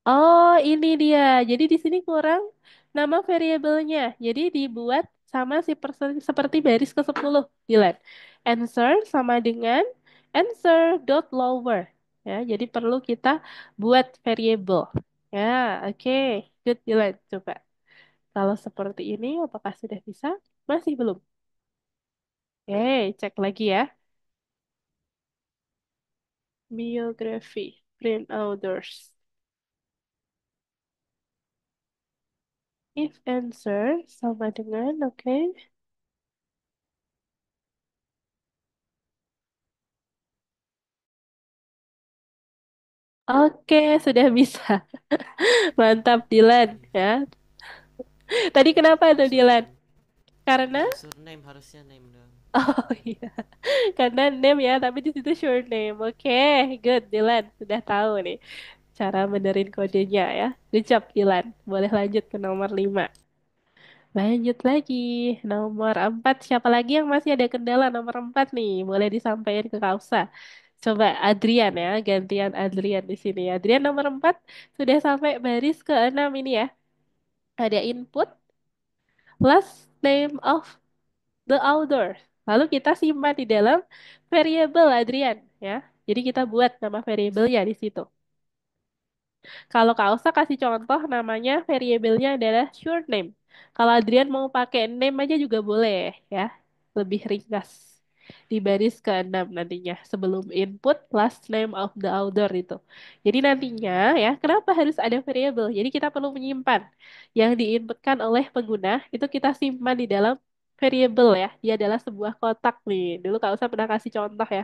S1: Oh, ini dia. Jadi di sini kurang nama variabelnya. Jadi dibuat sama si person seperti baris ke-10, Dilan. Answer sama dengan answer dot lower. Ya, jadi perlu kita buat variabel. Ya, oke. Good, Dilan. Coba. Kalau seperti ini, apakah sudah bisa? Masih belum. Oke, cek lagi ya. Biography, print outdoors. If answer sama dengan, oke. Oke, sudah bisa. Mantap, Dilan. Ya. Tadi kenapa tuh, Dilan? Karena,
S4: Untuk surname harusnya name dong.
S1: oh iya, karena name ya, tapi di situ short name. Oke, good, Dilan. Sudah tahu nih cara benerin kodenya ya. Good job, Dilan. Boleh lanjut ke nomor 5. Lanjut lagi. Nomor 4. Siapa lagi yang masih ada kendala nomor 4 nih? Boleh disampaikan ke Kausa. Coba Adrian ya. Gantian Adrian di sini. Adrian nomor 4 sudah sampai baris ke-6 ini ya. Ada input plus name of the outdoor. Lalu kita simpan di dalam variable Adrian ya. Jadi kita buat nama variabelnya di situ. Kalau Kak Ausa kasih contoh namanya variabelnya adalah short name. Kalau Adrian mau pakai name aja juga boleh ya. Lebih ringkas. Di baris ke-6 nantinya sebelum input plus name of the outdoor itu. Jadi nantinya ya, kenapa harus ada variabel? Jadi kita perlu menyimpan yang diinputkan oleh pengguna itu kita simpan di dalam variabel ya. Dia adalah sebuah kotak nih. Dulu Kak Usa pernah kasih contoh ya.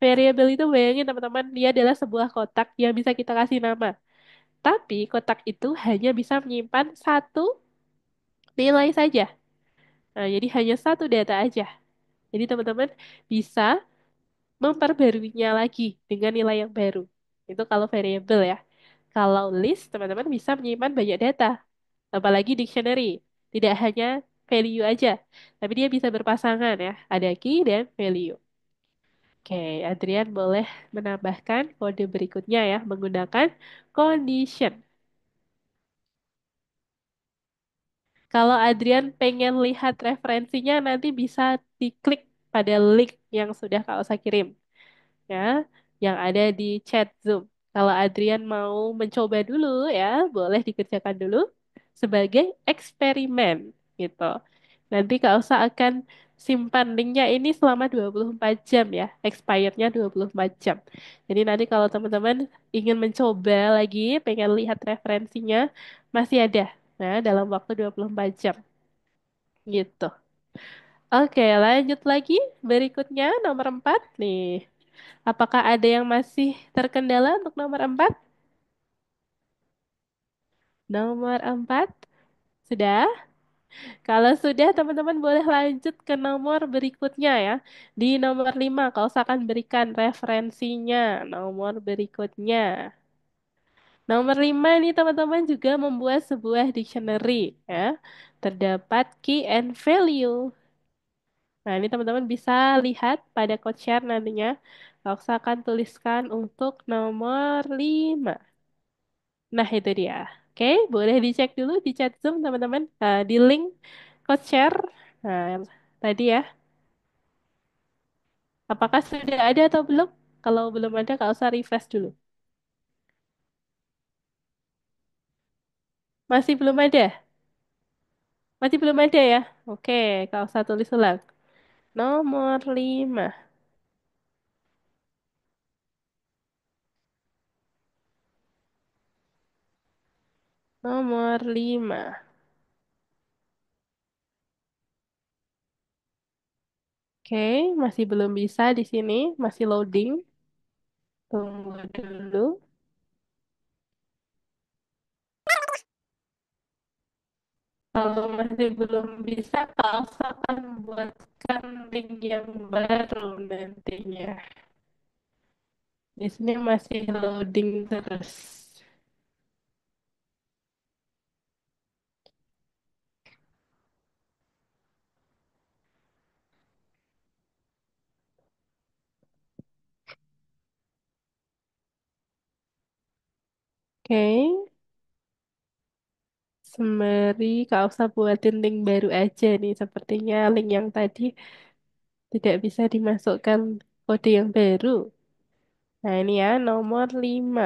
S1: Variabel itu bayangin teman-teman, dia adalah sebuah kotak yang bisa kita kasih nama. Tapi kotak itu hanya bisa menyimpan satu nilai saja. Nah, jadi hanya satu data aja. Jadi teman-teman bisa memperbaruinya lagi dengan nilai yang baru. Itu kalau variable ya. Kalau list, teman-teman bisa menyimpan banyak data. Apalagi dictionary. Tidak hanya value aja. Tapi dia bisa berpasangan ya. Ada key dan value. Oke, Adrian boleh menambahkan kode berikutnya ya. Menggunakan condition. Kalau Adrian pengen lihat referensinya nanti bisa diklik pada link yang sudah Kak Osa kirim ya, yang ada di chat Zoom. Kalau Adrian mau mencoba dulu ya, boleh dikerjakan dulu sebagai eksperimen gitu. Nanti Kak Osa akan simpan linknya ini selama 24 jam ya, expirednya 24 jam. Jadi nanti kalau teman-teman ingin mencoba lagi, pengen lihat referensinya, masih ada. Nah, dalam waktu 24 jam gitu. Oke, lanjut lagi. Berikutnya nomor 4 nih. Apakah ada yang masih terkendala untuk nomor 4? Nomor 4 sudah? Kalau sudah, teman-teman boleh lanjut ke nomor berikutnya ya. Di nomor 5, kau akan berikan referensinya. Nomor berikutnya. Nomor 5 ini teman-teman juga membuat sebuah dictionary ya. Terdapat key and value. Nah, ini teman-teman bisa lihat pada code share nantinya. Kaksa akan tuliskan untuk nomor 5. Nah, itu dia. Oke, boleh dicek dulu di chat Zoom, teman-teman. Di link code share. Nah, tadi ya. Apakah sudah ada atau belum? Kalau belum ada, Kak usah refresh dulu. Masih belum ada? Masih belum ada ya? Oke, Kak usah tulis ulang. Nomor 5. Nomor 5. Oke, masih belum bisa di sini. Masih loading. Tunggu dulu. Kalau masih belum bisa, Kak Alsa akan buatkan link yang baru nantinya. Di sini masih loading terus. Oke, sembari Kak Alsa buatin link baru aja nih. Sepertinya link yang tadi tidak bisa dimasukkan kode yang baru. Nah, ini ya, nomor 5.